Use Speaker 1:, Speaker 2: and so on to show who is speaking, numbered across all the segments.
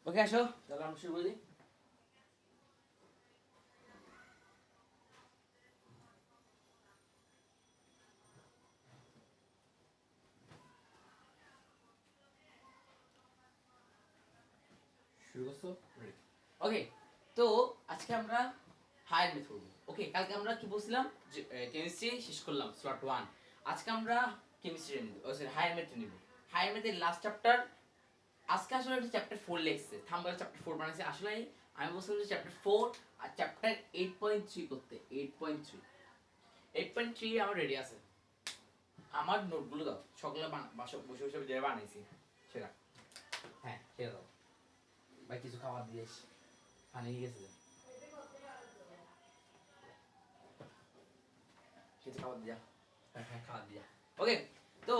Speaker 1: ওকে আসো তাহলে আমরা শুরু করি। শুরু করছো? ওকে, তো আজকে আমরা হায়ার মেথড করবো। ওকে, কালকে আমরা কি বলছিলাম যে কেমিস্ট্রি শেষ করলাম স্লট 1। আজকে আমরা কেমিস্ট্রি নিব, ও সরি হায়ার মেথড নিব। হায়ার মেথডের লাস্ট চ্যাপ্টার আজকে আসলে একটা চ্যাপ্টার 4 লেখছে, থাম্বনেল চ্যাপ্টার 4 বানাইছে। আসলে আমি বলছিলাম যে চ্যাপ্টার 4 আর চ্যাপ্টার 8.3 করতে। 8.3 আমার রেডি আছে। আমার নোটগুলো দাও, সকালে বসে বসে যে বানাইছি সেটা। হ্যাঁ সেটা দাও ভাই, কিছু খাবার দিয়েছ, পানি নিয়ে গেছে, কিছু খাবার দিয়া। হ্যাঁ হ্যাঁ খাবার দিয়া। ওকে, তো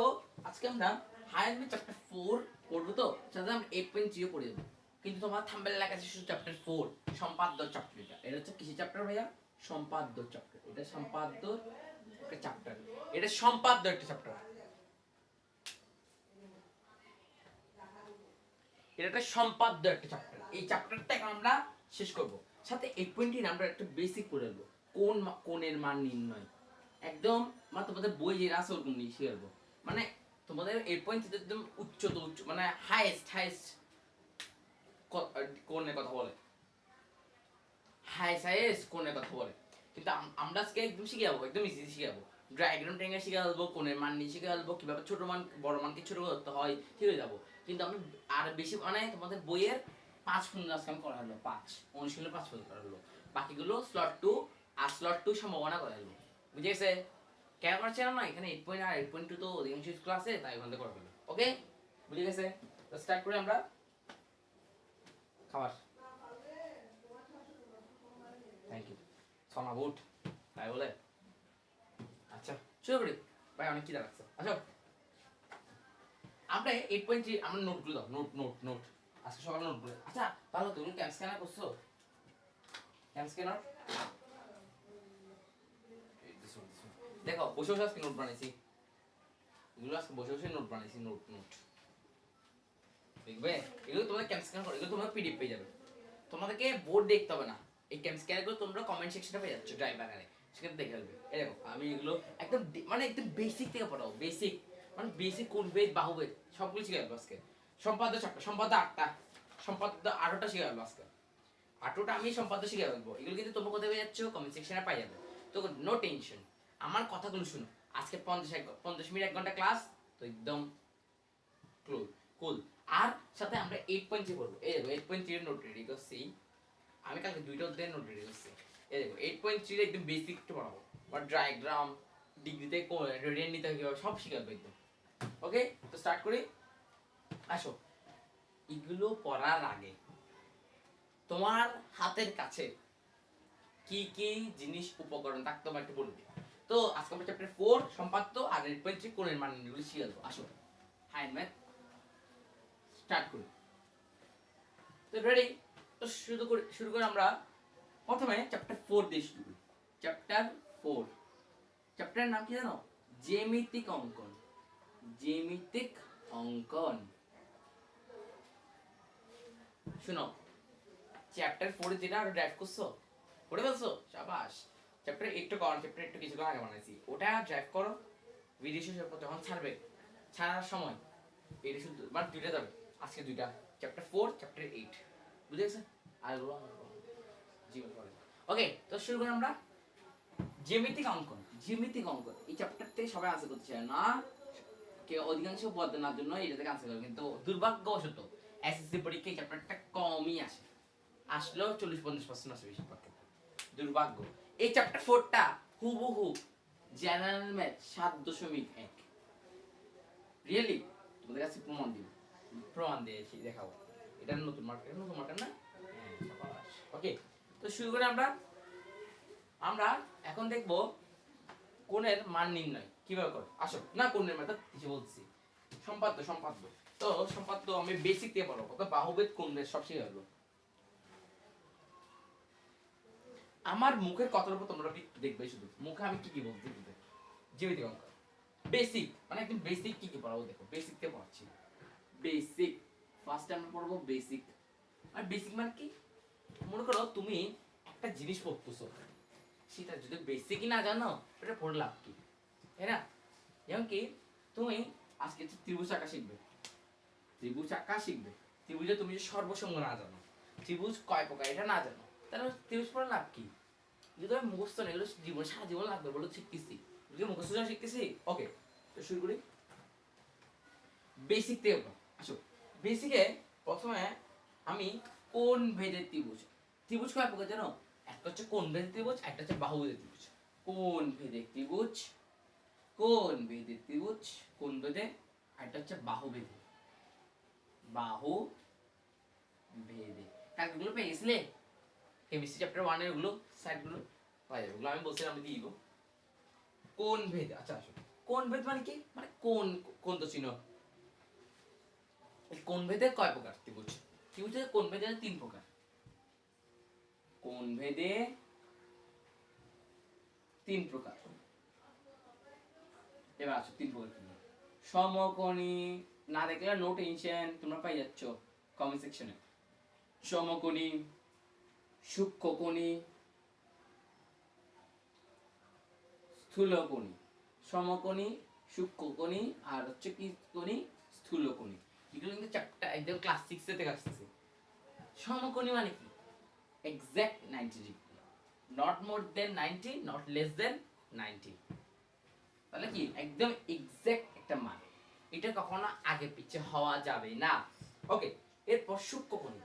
Speaker 1: আজকে আমরা হায়ার মে চ্যাপ্টার 4 পড়বো। তো সাথে আমরা 8.0 পড়ে যাবো। কিন্তু তোমার থাম্বনেলে লেখা আছে শুধু চ্যাপ্টার 4 সম্পাদ্য চ্যাপ্টার। এটা হচ্ছে কিসের চ্যাপ্টার ভাইয়া? সম্পাদ্য চ্যাপ্টার। এটা সম্পাদ্য একটা চ্যাপ্টার, এটা সম্পাদ্য একটা চ্যাপ্টার, এটা একটা সম্পাদ্য একটা চ্যাপ্টার। এই চ্যাপ্টারটা আমরা শেষ করব। সাথে 8.0 আমরা একটা বেসিক পড়ে নেব, কোণের মান নির্ণয়। একদম মানে তোমাদের বই যে আছে ওরকম নিয়ে শিখবো। মানে তোমাদের 8.0 একদম উচ্চ তো উচ্চ, মানে হাইয়েস্ট কোণের কথা বলে, হাইয়েস্ট কোণের কথা বলে। কিন্তু আমরা আজকে একদম শিখে যাবো, একদম ইজি শিখে যাবো। ডায়াগ্রাম ট্যাঙ্গা শিখে আসবো, কোণের মান নিয়ে শিখে আসবো, কিভাবে ছোট মান বড় মানকে ছোট করতে হয় শিখে যাবো। কিন্তু আমরা আর বেশি মানে তোমাদের বইয়ের 5 পর্যন্ত আজকে আমি করা হলো, 5 অনুশীলনে 5 পর্যন্ত করা হলো। বাকিগুলো স্লট 2 আর স্লট 2 সম্ভাবনা করা হলো। বুঝে গেছে? কেন করছে না এখানে 8 আর 8.2 তো অধিকাংশ স্কুল আছে, তাই ওখান থেকে করা হলো। ওকে, বুঝে গেছে? তো স্টার্ট করি আমরা। খাবার, থ্যাংক ইউ। ছনা বুট তাই বলে। আচ্ছা শুরু করি ভাই, অনেক খিদা লাগছে। আচ্ছা আমরা 8.3 আমরা নোটগুলো দাও, নোট আজকে সকালে নোটগুলো। আচ্ছা ভালো, তুমি ক্যাম স্ক্যানার করছো? ক্যাম স্ক্যানার দেখো, বসে বসে আজকে নোট বানাইছি। এগুলো আজকে বসে বসে নোট বানাইছি, নোট দেখবে। এগুলো তোমাদের ক্যাম স্ক্যানার করো, এগুলো তোমরা পিডিএফ পেয়ে যাবে। তোমাদেরকে বোর্ড দেখতে হবে না, এই ক্যাম স্ক্যানার গুলো তোমরা কমেন্ট সেকশনে পেয়ে যাচ্ছ ড্রাইভ আকারে, সেখানে দেখে ফেলবে। এই দেখো আমি এগুলো একদম মানে একদম বেসিক থেকে পড়াবো, বেসিক মানে বেসিক কোণ বেদ বাহুবেদ সবগুলো শিখে যাবো আজকে। সম্পাদ্য চারটা, সম্পাদ্য 8টা, সম্পাদ্য 8টা শিখে যাবো আজকে। 8টা আমি সম্পাদ্য শিখে ফেলবো। এগুলো কিন্তু তোমরা কোথায় পেয়ে যাচ্ছ? কমেন্ট সেকশনে পাই যাবে। তো নো টেনশন, আমার কথাগুলো শুনো। আজকে 50 মিনিট 1 ঘন্টা ক্লাস, তো একদম কুল কুল। আর সাথে আমরা 8.3 পড়বো। এই দেখো 8.3 এর নোট রেডি করছি আমি, কালকে 2টা অধ্যায়ের নোট রেডি করছি। এই দেখো 8.3 এর একদম বেসিক একটু পড়াবো, বা ডায়াগ্রাম ডিগ্রিতে রেডিয়ান নিতে হয় কিভাবে সব শিখাবো একদম। ওকে, তো স্টার্ট করি। আসো, এগুলো পড়ার আগে তোমার হাতের কাছে কি কি জিনিস উপকরণ থাকতে হবে একটু বলবি। তো আজকে আমরা চ্যাপ্টার 4 সম্পাদ্য আর 8.3 কোণের মান নির্ণয় শিখে আসো হাই ম্যাথ স্টার্ট করি। তো রেডি? তো শুরু করে আমরা প্রথমে চ্যাপ্টার 4 দিয়ে শুরু করি। চ্যাপ্টার 4, চ্যাপ্টারের নাম কি জানো? জ্যামিতিক অঙ্কন। জ্যামিতিক অঙ্কন। শুনো, চ্যাপ্টার 4 যেটা ড্রাইভ করছো, পড়ে বলছো শাবাশ। চ্যাপ্টার 8 টা কর, চ্যাপ্টার 8 টা কিছুক্ষণ আগে বানাইছি, ওটা ড্রাইভ করো। ভিডিও শেষ হওয়ার পর যখন ছাড়বে, ছাড়ার সময় এটা শুধু মানে 2টা যাবে, আজকে 2টা, চ্যাপ্টার 4 চ্যাপ্টার 8। বুঝে গেছে? আর বলো জীবন করে। ওকে, তো শুরু করি আমরা। জ্যামিতিক অঙ্কন। জ্যামিতিক অঙ্কন এই চ্যাপ্টার থেকে সবাই আনসার করতে চায় না, কেউ অধিকাংশ পদ না জন্য এটা থেকে আনসার করে, কিন্তু দুর্ভাগ্যবশত এসএসসি পরীক্ষায় চ্যাপ্টারটা কমই আসে, আসলেও 40-50% আসে বেশিরভাগ ক্ষেত্রে। দুর্ভাগ্য। এই চ্যাপ্টার 4টা হুবহু জেনারেল ম্যাথ 7.1। রিয়েলি তোমাদের কাছে প্রমাণ দিব, প্রমাণ দিয়েছি দেখাবো। এটা নতুন মার্কেট, নতুন মার্কেট না? ওকে, তো শুরু করে আমরা আমরা এখন দেখব কোণের মান নির্ণয় কিভাবে করে। আসো না, কোণের মান কিছু বলছি, সম্পাদ্য। তো সম্পাদ্য আমি বেসিক দিয়ে পড়াবো, ওকে বাহুবেদ কোণের সব শিখে গেল। আমার মুখের কথার উপর তোমরা দেখবে, শুধু মুখে আমি কি কি বলছি জ্যামিতিক অঙ্ক বেসিক, মানে একদম বেসিক কি কি পড়াবো দেখো, বেসিক থেকে পড়াচ্ছি। বেসিক ফার্স্ট আমরা পড়বো বেসিক। আর বেসিক মানে কি, মনে করো তুমি একটা জিনিস পড়তেছো, সেটা যদি বেসিকই না জানো এটা পড়ে লাভ কি, তাই না? যেমন কি তুমি আজকে ত্রিভুজ আঁকা শিখবে, ত্রিভুজে তুমি যদি সর্বসঙ্গ না জানো, ত্রিভুজ কয় প্রকার এটা না জানো, তাহলে ত্রিভুজ পড়ে লাভ কি? যদি তুমি মুখস্থ নেই, এগুলো জীবন সারা জীবন লাগবে বলে শিখতেছি, যদি মুখস্থ শিখতেছি। ওকে, তো শুরু করি বেসিক থেকে। আসো বেসিকে প্রথমে আমি কোন ভেদের ত্রিভুজ, ত্রিভুজ কয় প্রকার জানো? একটা হচ্ছে কোন ভেদের ত্রিভুজ, একটা হচ্ছে বাহু ভেদের ত্রিভুজ। কোন ভেদের ত্রিভুজ, কোন ভেদের ত্রিভুজ, কোন ভেদে, একটা হচ্ছে বাহু ভেদে, বাহু ভেদে। কাজগুলো পেয়ে গেছিলে কেমিস্ট্রি চ্যাপ্টার 1 এর ওগুলো সাইডগুলো পাই যাবে, ওগুলো আমি বলছিলাম আমি দিয়ে দিব। কোন ভেদ, আচ্ছা আসো কোন ভেদ মানে কি, মানে কোন, কোন তো চিনো, কোন ভেদে কয় প্রকার ত্রিভুজ, ত্রিভুজে কোন ভেদে 3 প্রকার, কোন ভেদে 3 প্রকার। এবার আসো 3 প্রকার কি, সমকোণী, না দেখলে নো টেনশন, তোমরা পাই যাচ্ছ কমেন্ট সেকশনে। সমকোণী, সূক্ষ্মকোণী, স্থূলকোণী। সমকোণী, সূক্ষ্মকোণী আর হচ্ছে কি কোণী, স্থূলকোণী। এগুলো কিন্তু চারটা একদম ক্লাস 6 থেকে আসছে। সমকোণী মানে কি, exact 90 degree, not more than 90, not less than 90। তাহলে কি একদম এক্সাক্ট একটা মান, এটা কখনো আগে পিছে হওয়া যাবে না। ওকে, এরপর সূক্ষ্মকোণী,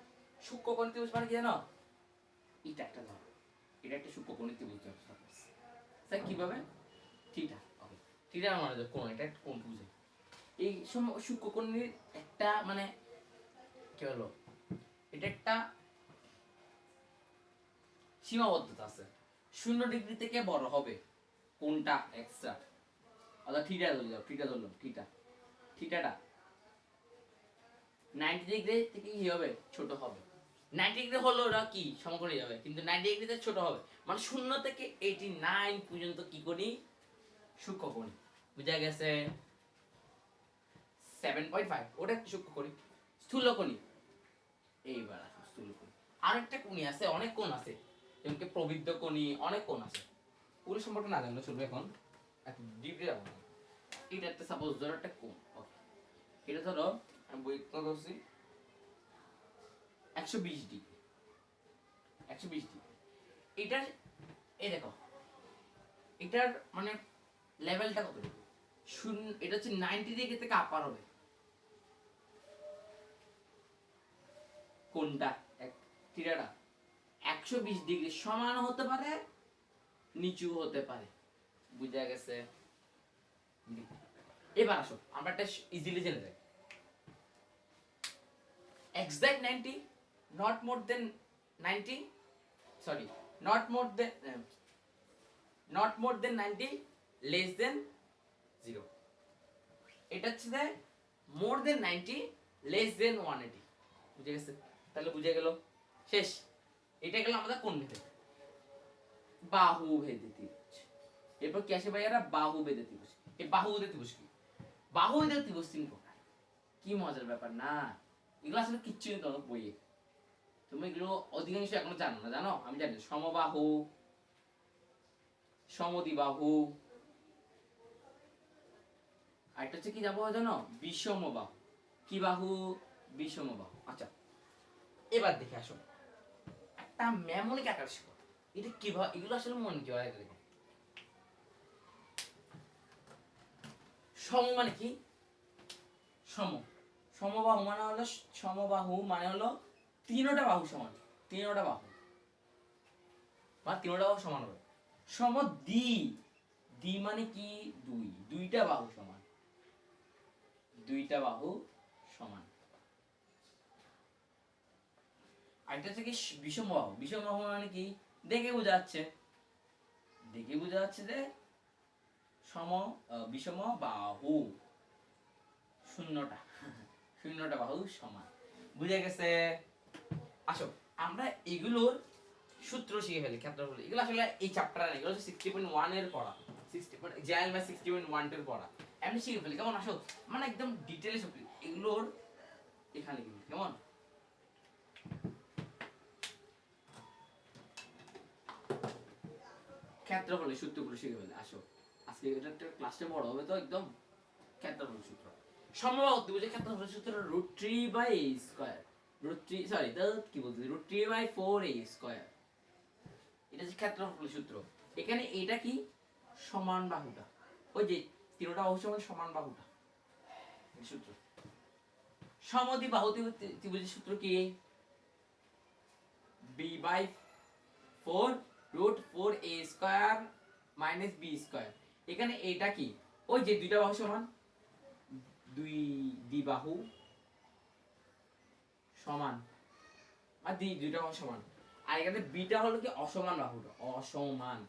Speaker 1: সূক্ষ্মকোণী ত্রিভুজ মানে কি জানো? এটা একটা ধরো, এটা একটা সূক্ষ্মকোণী ত্রিভুজ। স্যার কিভাবে? থিটা, ওকে থিটা মানে কোণ, এটা একটা কোণ বুঝে। এই সূক্ষ্মকোণীর একটা মানে কি হলো, এটা একটা সীমাবদ্ধতা আছে, 0 ডিগ্রি থেকে বড় হবে কোনটা এক্সট্রা, অর্থাৎ থিটা ধরে যাও, থিটা ধরলাম, থিটাটা 90 ডিগ্রি থেকে কি হবে, ছোট হবে। 90 ডিগ্রি হলো ওরা কি সমকোণী যাবে, কিন্তু 90 ডিগ্রিতে ছোট হবে, মানে 0 থেকে 89 পর্যন্ত কি কোণী, সূক্ষ্মকোণী। বুঝা গেছে? 7.5 ওটা একটা সূক্ষ্মকোণী। স্থূলকোণী, এইবার আসো স্থূলকোণী। আরেকটা কোণী আছে, অনেক কোণ আছে, যেমন কি প্রবৃদ্ধ কোণী, অনেক কোণ আছে, ওগুলো সম্পর্কে না জানলে চলবে, এখন একটু ডিপে যাবো না। এটা একটা সাপোজ ধরো একটা কোণ, ওকে এটা ধরো আমি বই ধরছি 120 ডিগ্রি, 120 ডিগ্রি। এটার এই দেখো এটার মানে লেভেলটা কত ডিগ্রি, শূন্য, এটা হচ্ছে 90 ডিগ্রি থেকে আপার হবে কোনটা, থিটাটা 120 ডিগ্রি সমান হতে পারে, নিচু হতে পারে। বুঝা গেছে? এবার আসো আমরা একটা ইজিলি জেনে যাই, exact 90, not more than 90, sorry, not more than 90, less than 0। এটা হচ্ছে যে more than 90, less than 180। বুঝে গেছে? তাহলে বুঝে গেল, শেষ। এটা গেল আমাদের কোন ভেদে, বাহু ভেদে ত্রিভুজ। এরপর কি আসে ভাইয়ারা, বাহু ভেদে ত্রিভুজ। এই বাহু ভেদে ত্রিভুজ কি, বাহু ভেদে ত্রিভুজ 3 প্রকার। কি মজার ব্যাপার না, এগুলো আসলে কিচ্ছু নেই তোমার বইয়ে, তুমি এগুলো অধিকাংশ এখনো জানো না। জানো আমি জানি, সমবাহু, সমদ্বিবাহু, আর একটা হচ্ছে কি যাবো জানো, বিষমবাহু। কি বাহু, বিষমবাহু। আচ্ছা এবার দেখে আসো একটা ম্যামনিক আকার শিখো, এটা কিভাবে, এগুলো আসলে মন কি হয় দেখো। সম মানে কি, সমবাহু মানে হলো, সমবাহু মানে হলো তিনটা বাহু সমান, তিনটা বাহু বা তিনটা বাহু সমান হবে। সমদ্বি, দ্বি মানে কি, দুইটা বাহু সমান, দুইটা বাহু সমান। আরেকটা হচ্ছে কি বিষমবাহু, বিষমবাহু মানে কি, দেখে বোঝা যাচ্ছে, যে বিষম বাহু, শূন্যটা বাহু সমান। বুঝে গেছে? আসো আমরা এগুলোর সূত্র শিখে ফেলি, ক্ষেত্রফল। এগুলো আসলে এই চ্যাপ্টারে নেই, এগুলো 60.1 এর পড়া, 60 মানে জেএল বা 60.1 এর পড়া, এমনি শিখে ফেলি কেমন। আসো মানে একদম ডিটেইলস এগুলোর এখানে কেমন। ক্ষেত্রফলের সূত্রগুলো শিখে ফেলে। আসো আজকে এটা একটা ক্লাসটা বড় হবে তো একদম। ক্ষেত্রফলের সূত্র সমবাহু ত্রিভুজের ক্ষেত্রফলের সূত্র √3/a², সরি কি বলছি, √3/4a²। এটা হচ্ছে ক্ষেত্রফলের সূত্র। এখানে এটা কি সমান বাহুটা, ওই যে তিনটা বাহু সমান সমান বাহুটা সূত্র। সমদ্বিবাহু ত্রিভুজের সূত্র কি b/4 √4a² - b²। এখানে এটা কি ওই যে দুইটা বাহু সমান, দুই দ্বিবাহু সমান আর দুইটা বাহু সমান। আর এখানে বিটা হলো কি অসমান বাহুটা, অসমান।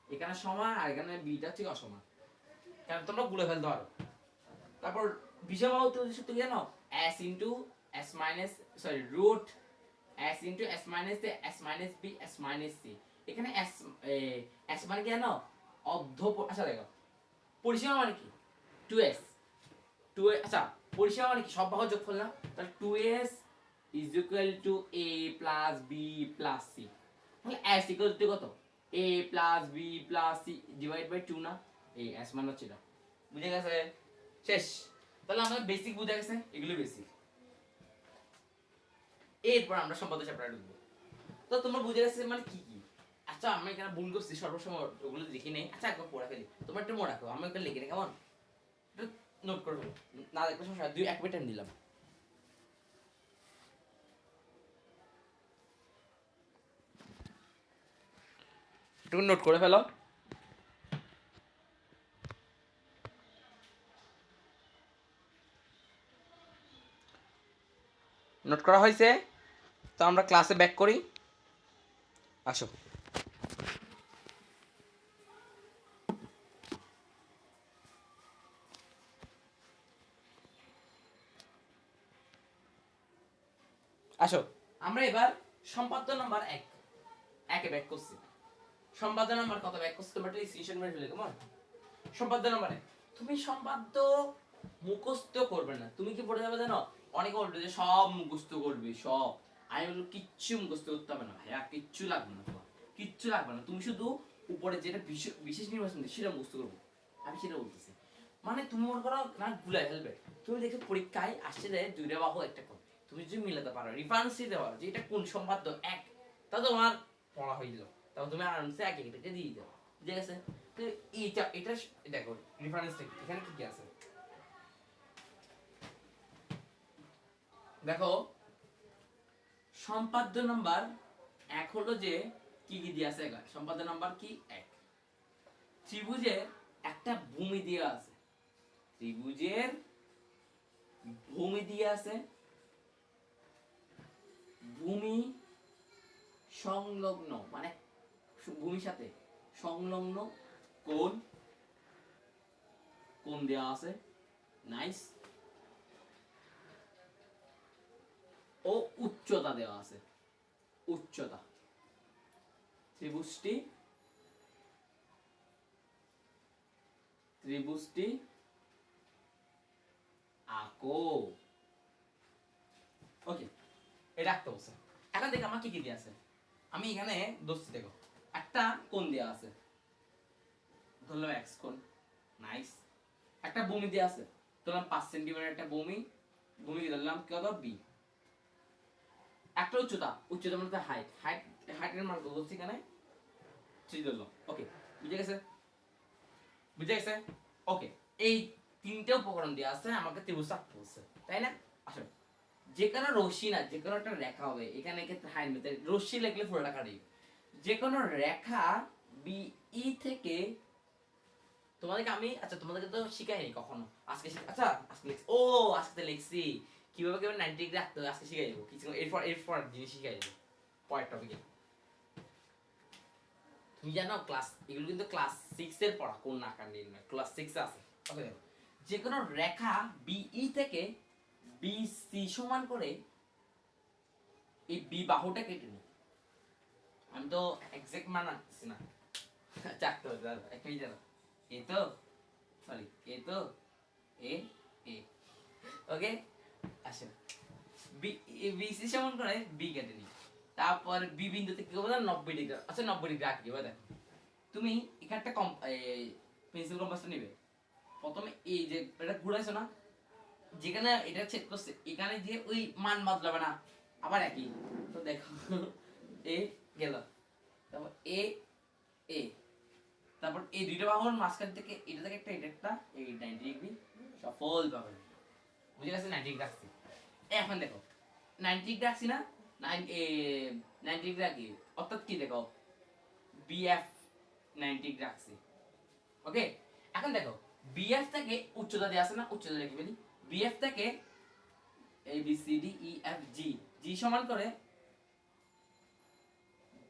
Speaker 1: এখানে সমান আর এখানে বিটা হচ্ছে অসমান, কারণ তোমরা গুলে ফেলতে পারো। তারপর বিষমবাহু ত্রিভুজের সূত্র কি জানো? s into s minus sorry root s into s minus a s minus b s minus c। এখানে s মানে কি জানো? অর্ধ। আচ্ছা দেখো, পরিসীমা মানে কি 2s, 2 আচ্ছা পরিসীমা মানে কি সব বাহু যোগফল না, তাহলে 2s is equal to a plus b plus c। তাহলে s equal to কত? a plus b plus c divide by 2 না, এই s মানে হচ্ছে এটা। বুঝে গেছে? শেষ। তাহলে আমাদের বেসিক বুঝে গেছে, এগুলো বেসিক। এরপর আমরা সম্পাদ্য চ্যাপ্টারে ঢুকবো। তো তোমরা বুঝে গেছে মানে কি কি। আচ্ছা আমি এখানে ভুল করছি, সর্বসময় ওগুলো লিখে নেই। আচ্ছা একবার পড়া ফেলি, তোমরা একটু মনে রাখো, আমি ওখানে লিখে নেই, কেমন? একটু নোট করে ফেলো, না দেখলে সমস্যা। 1 মিনিট টাইম দিলাম। একটু নোট করে ফেলো। নোট করা হয়েছে? তো আমরা ক্লাসে ব্যাক করি, আসো। আসো আমরা এবার সম্পাদ্য নাম্বার 1 একে ব্যাক করছি। সম্পাদ্য নাম্বার কত ব্যাক করছি তোমরা একটু স্ক্রিনশট মেরে ফেলে। কেমন? সম্পাদ্য নাম্বার 1। তুমি সম্পাদ্য মুখস্থ করবে না, তুমি কি পড়ে যাবে জানো? অনেকে বলবে যে সব মুখস্থ করবে, সব। আমি বলবো কিচ্ছু মুখস্থ করতে হবে না ভাইয়া, কিচ্ছু লাগবে না তোমার, কিচ্ছু লাগবে না। তুমি শুধু উপরে যেটা বিশেষ নির্বাচন সেটা মুখস্থ করবে। আমি সেটা বলতেছি। মানে তুমি মনে করো না ভুলাই ফেলবে, তুমি দেখো পরীক্ষায় আসছে যে দুইটা বাহু একটা কোণ, তুমি যদি মিলাতে পারো, রেফারেন্স দিতে পারো যে এটা কোন সম্পাদ্য এক, তা তোমার পড়া হয়ে গেল। তাও তুমি আরামসে এক একটাকে দিয়ে দাও। ঠিক আছে? তো এটা এটা দেখো রেফারেন্সটা এখানে কি কি আছে দেখো। সম্পাদ্য নাম্বার 1 হলো যে কি কি দিয়ে আছে। সম্পাদ্য নাম্বার কি 1, ত্রিভুজের একটা ভূমি দিয়ে আছে, ত্রিভুজের ভূমি দিয়ে আছে, ভূমি সংলগ্ন মানে ভূমির সাথে সংলগ্ন কোণ, কোণ দেওয়া আছে, নাইস। ও উচ্চতা দেওয়া আছে, উচ্চতা। ত্রিভুজটি আঁকো। ওকে, এটা আঁকতে বলছে। এখন দেখো আমার কি কি দিয়ে আছে। আমি এখানে দোস্ত দেখো একটা কোণ দেওয়া আছে, ধরলাম এক্স কোণ, নাইস। একটা ভূমি দেওয়া আছে, ধরলাম 5 সেন্টিমিটার একটা ভূমি, ভূমি ধরলাম কত বি। একটা উচ্চতা, উচ্চতা মানে হাইট, হাইটের মান কত হচ্ছে এখানে 3 ধরলাম। ওকে, বুঝে গেছে? বুঝে গেছে? ওকে, এই তিনটে উপকরণ দেওয়া আছে, আমাকে ত্রিভুজ আঁকতে বলছে, তাই না? আসলে যে কোনো রশ্মি না, যে কোনো একটা রেখা হবে এখানে, ক্ষেত্রে হাইট মেতে রশ্মি লিখলে পুরো টাকা দিই। যে কোনো রেখা বিই থেকে তোমাদেরকে আমি, আচ্ছা তোমাদেরকে তো শিখাইনি কখনো, আজকে আচ্ছা আজকে লিখছি, ও আজকে লিখছি কিভাবে কিভাবে 90 ডিগ্রি রাখতে হবে, আজকে শিখাই দেবো কিছু। এরপর জিনিস শিখাই দেবো পরের টপিকে। তুমি জানো ক্লাস, এগুলো কিন্তু ক্লাস 6 এর পড়া, কোন আকার নির্ণয় ক্লাস 6 আছে। ওকে, যে কোনো রেখা বিই থেকে বিসি সমান করে এই বি বাহুটা কেটে নি। আমি তো এক্সাক্ট মান আনতেছি না, চারটে একই জানো। এ তো সরি এ তো এ এ ওকে। আসো বিসি সমান করে বি কেটে নি, তারপর বি বিন্দুতে কি করবো 90 ডিগ্রি। আচ্ছা 90 ডিগ্রি আঁকি, এবার দেখো তুমি এখানে একটা পেন্সিল কম্পাসটা নিবে, প্রথমে এই যে এটা ঘুরাইছো না, যেখানে এটা ছেদ করছে এখানে যে ওই মান বদলাবে না, আবার একই। তো দেখো এ গেল, তারপর এ এ তারপর এই দুইটা বাহুর মাঝখান থেকে এটা থেকে একটা এটা একটা এই 90 ডিগ্রি সফল পাবে। বুঝে গেছে? 90 ডিগ্রি রাখছি। এখন দেখো 90 ডিগ্রি রাখছি না, 90 ডিগ্রি রাখি, অর্থাৎ কি দেখো বিএফ 90 ডিগ্রি রাখছি। ওকে, এখন দেখো বিএফ থেকে উচ্চতা দেওয়া আছে না, উচ্চতা লিখে ফেলি। বিএফ থেকে A B C D E F G, G সমান করে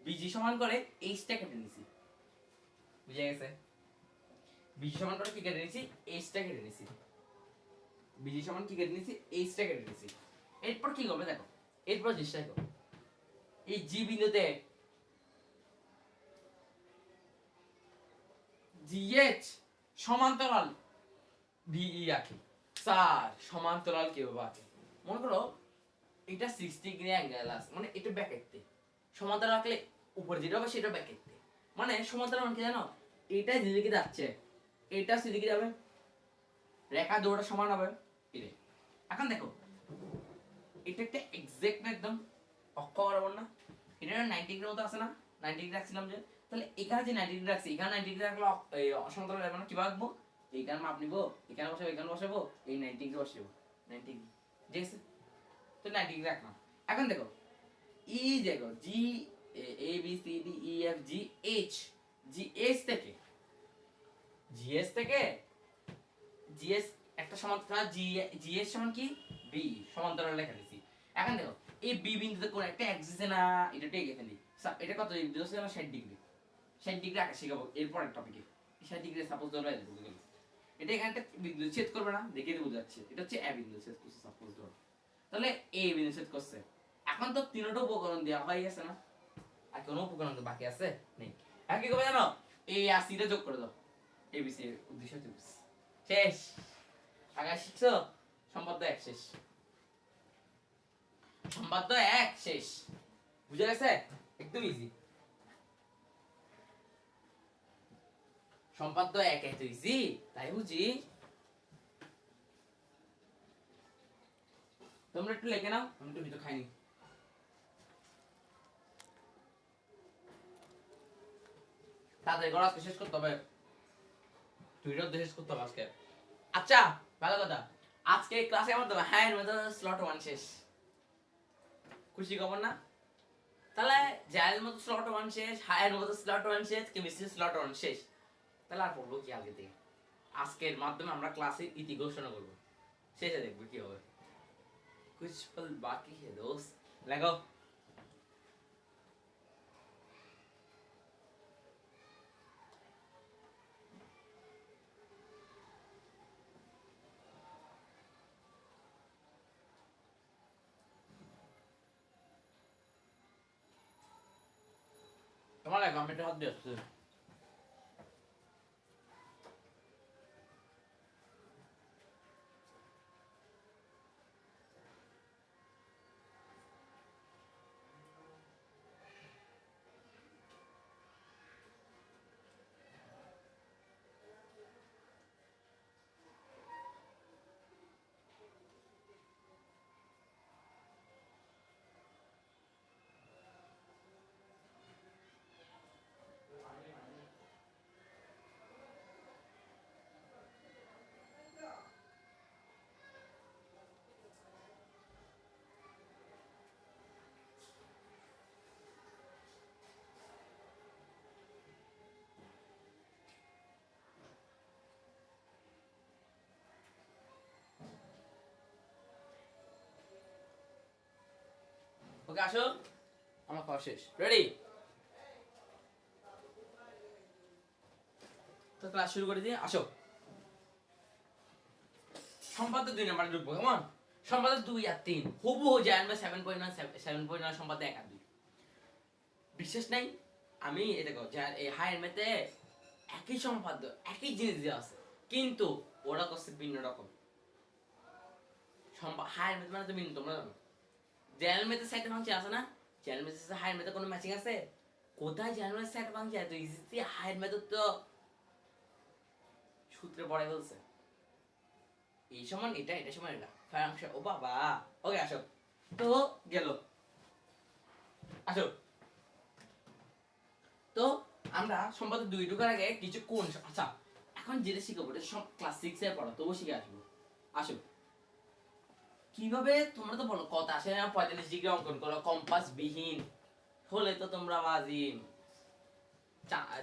Speaker 1: বিজি সমান করে এইচটা কেটে নিছি। বুঝে গেছে? বিজি সমান করে কি কেটে নিছি, এইচটা কেটে নিছি। বিজি সমান কি কেটে নিছি, এইচটা কেটে নিছি। এরপর কি করবে দেখো, এরপর চেষ্টা করো এই জি বিন্দুতে জিএইচ সমান্তরাল ভিই আঁকি। স্যার সমান্তরাল কিভাবে আঁকে? মনে করো এটা 60 ডিগ্রি অ্যাঙ্গেল আছে, মানে এটা ব্যাকেটে সমান্তরাল আঁকলে উপরে যেটা হবে সেটা ব্যাকেটে, মানে সমান্তরাল মানে কি জানো, এটা যেদিকে যাচ্ছে এটা সেদিকে যাবে, রেখা দুটো সমান হবে। এখন দেখো এটা একটা এক্সাক্ট একদম অক্ষ বরাবর না, এটা 90 ডিগ্রির মতো আছে না, 90 ডিগ্রি রাখছিলাম যে, তাহলে এখানে যে 90 ডিগ্রি রাখছি এখানে 90 ডিগ্রি রাখলে অসমান্তরাল হবে না, কিভাবে আঁকবো, এইখানে মাপ নিব, এখানে বসাবো, এখানে বসাবো, এই 90 ডিগ্রি বসাবো, 90 ডিগ্রি, ঠিক আছে? তো 90 ডিগ্রি রাখলাম। এখন দেখো ই দেখো G A B C D E F G H, G H থেকে জিএস থেকে জিএস একটা সমান্তরাল জিএস সমান কি বি, সমান্তরাল লেখা দিছি। এখন দেখো এই বি বিন্দুতে কোন একটা এক্সিসে না, এটা টেকে ফেলি। এটা কত ডিগ্রি হচ্ছে, 60 ডিগ্রি। 60 ডিগ্রি আঁকা শিখাবো এরপর টপিকে। 60 ডিগ্রি সাপোজ ধরো বুঝে গেল, এটা এখানে একটা বিন্দু ছেদ করবে না, দেখে বুঝে যাচ্ছে এটা হচ্ছে এ বিন্দু ছেদ করছে সাপোজ ধরো, তাহলে এ বিন্দু ছেদ করছে। এখন তো তিনটা উপকরণ দেওয়া হয়ে গেছে না, আর কোনো উপকরণ তো বাকি আছে নেই। এখন কি করবে জানো, এই আর সি টা যোগ করে দাও, এবিসি উদ্দেশ্য শেষ। আগে শিখছো সম্পাদ্য এক শেষ, সম্পাদ্য এক শেষ। বুঝে গেছে? একদম ইজি। সম্পাদ্য এক এত ইজি, তাই বুঝি। তোমরা একটু লেখে নাও, আমি একটু ভিতর খাইনি। তাড়াতাড়ি করে আজকে শেষ করতে হবে, দুইটা শেষ করতে হবে আজকে। আচ্ছা ভালো কথা, আজকে ক্লাসে আমার তো হ্যাঁ মধ্যে স্লট 1 শেষ, খুশি খবর না? তাহলে জায়ের মতো স্লট 1 শেষ, হায়ের মতো স্লট 1 শেষ, কেমিস্ট্রি স্লট 1 শেষ, তাহলে আর পড়বো কি আগে থেকে? আজকের মাধ্যমে আমরা ক্লাসের ইতি ঘোষণা করবো, শেষে দেখবো কি হবে। कुछ पल बाकी है दोस्त, लगाओ। তোমার লাগা আমি হাত দিয়ে আসছি। ওকে আসো, আমার খাওয়া শেষ, রেডি? তো ক্লাস শুরু করে দিই, আসো। সম্পাদ্য 2 নাম্বারে ঢুকবো, কেমন? সম্পাদ্য 2 আর 3 হুবহু জানবে 7.1 7.1 সম্পাদ্য 1 আর 2, বিশেষ নাই। আমি এই দেখো এই হায়ার ম্যাথে একই সম্পাদ্য একই জিনিস দেওয়া আছে, কিন্তু ওরা করছে ভিন্ন রকম। হায়ার ম্যাথ মানে তো ভিন্ন, তোমরা জানো। জেনারেল ম্যাথের সাইডে ফাংশন আছে না, জেনারেল ম্যাথের সাথে হায়ার ম্যাথে কোনো ম্যাচিং আছে? কোথায় জানুয়ারি স্যার বাংলা এত ইজিতে হায়ার মেথড তো সূত্রে পড়ে ফেলছে। এই সমান এটা, এটা সমান এটা, ফাংশন। ও বাবা, ওকে আসো তো, গেল আসো তো। আমরা সম্ভবত 2 ঢোকার আগে কিছু কোণ, আচ্ছা এখন যেটা শিখাবো এটা সব ক্লাস 6 এর পড়া, তবু শিখে আসবো। আসো কিভাবে, তোমরা তো বলো কত আসে না 45 ডিগ্রি অঙ্কন করো কম্পাস বিহীন হলে তো তোমরা বাজি,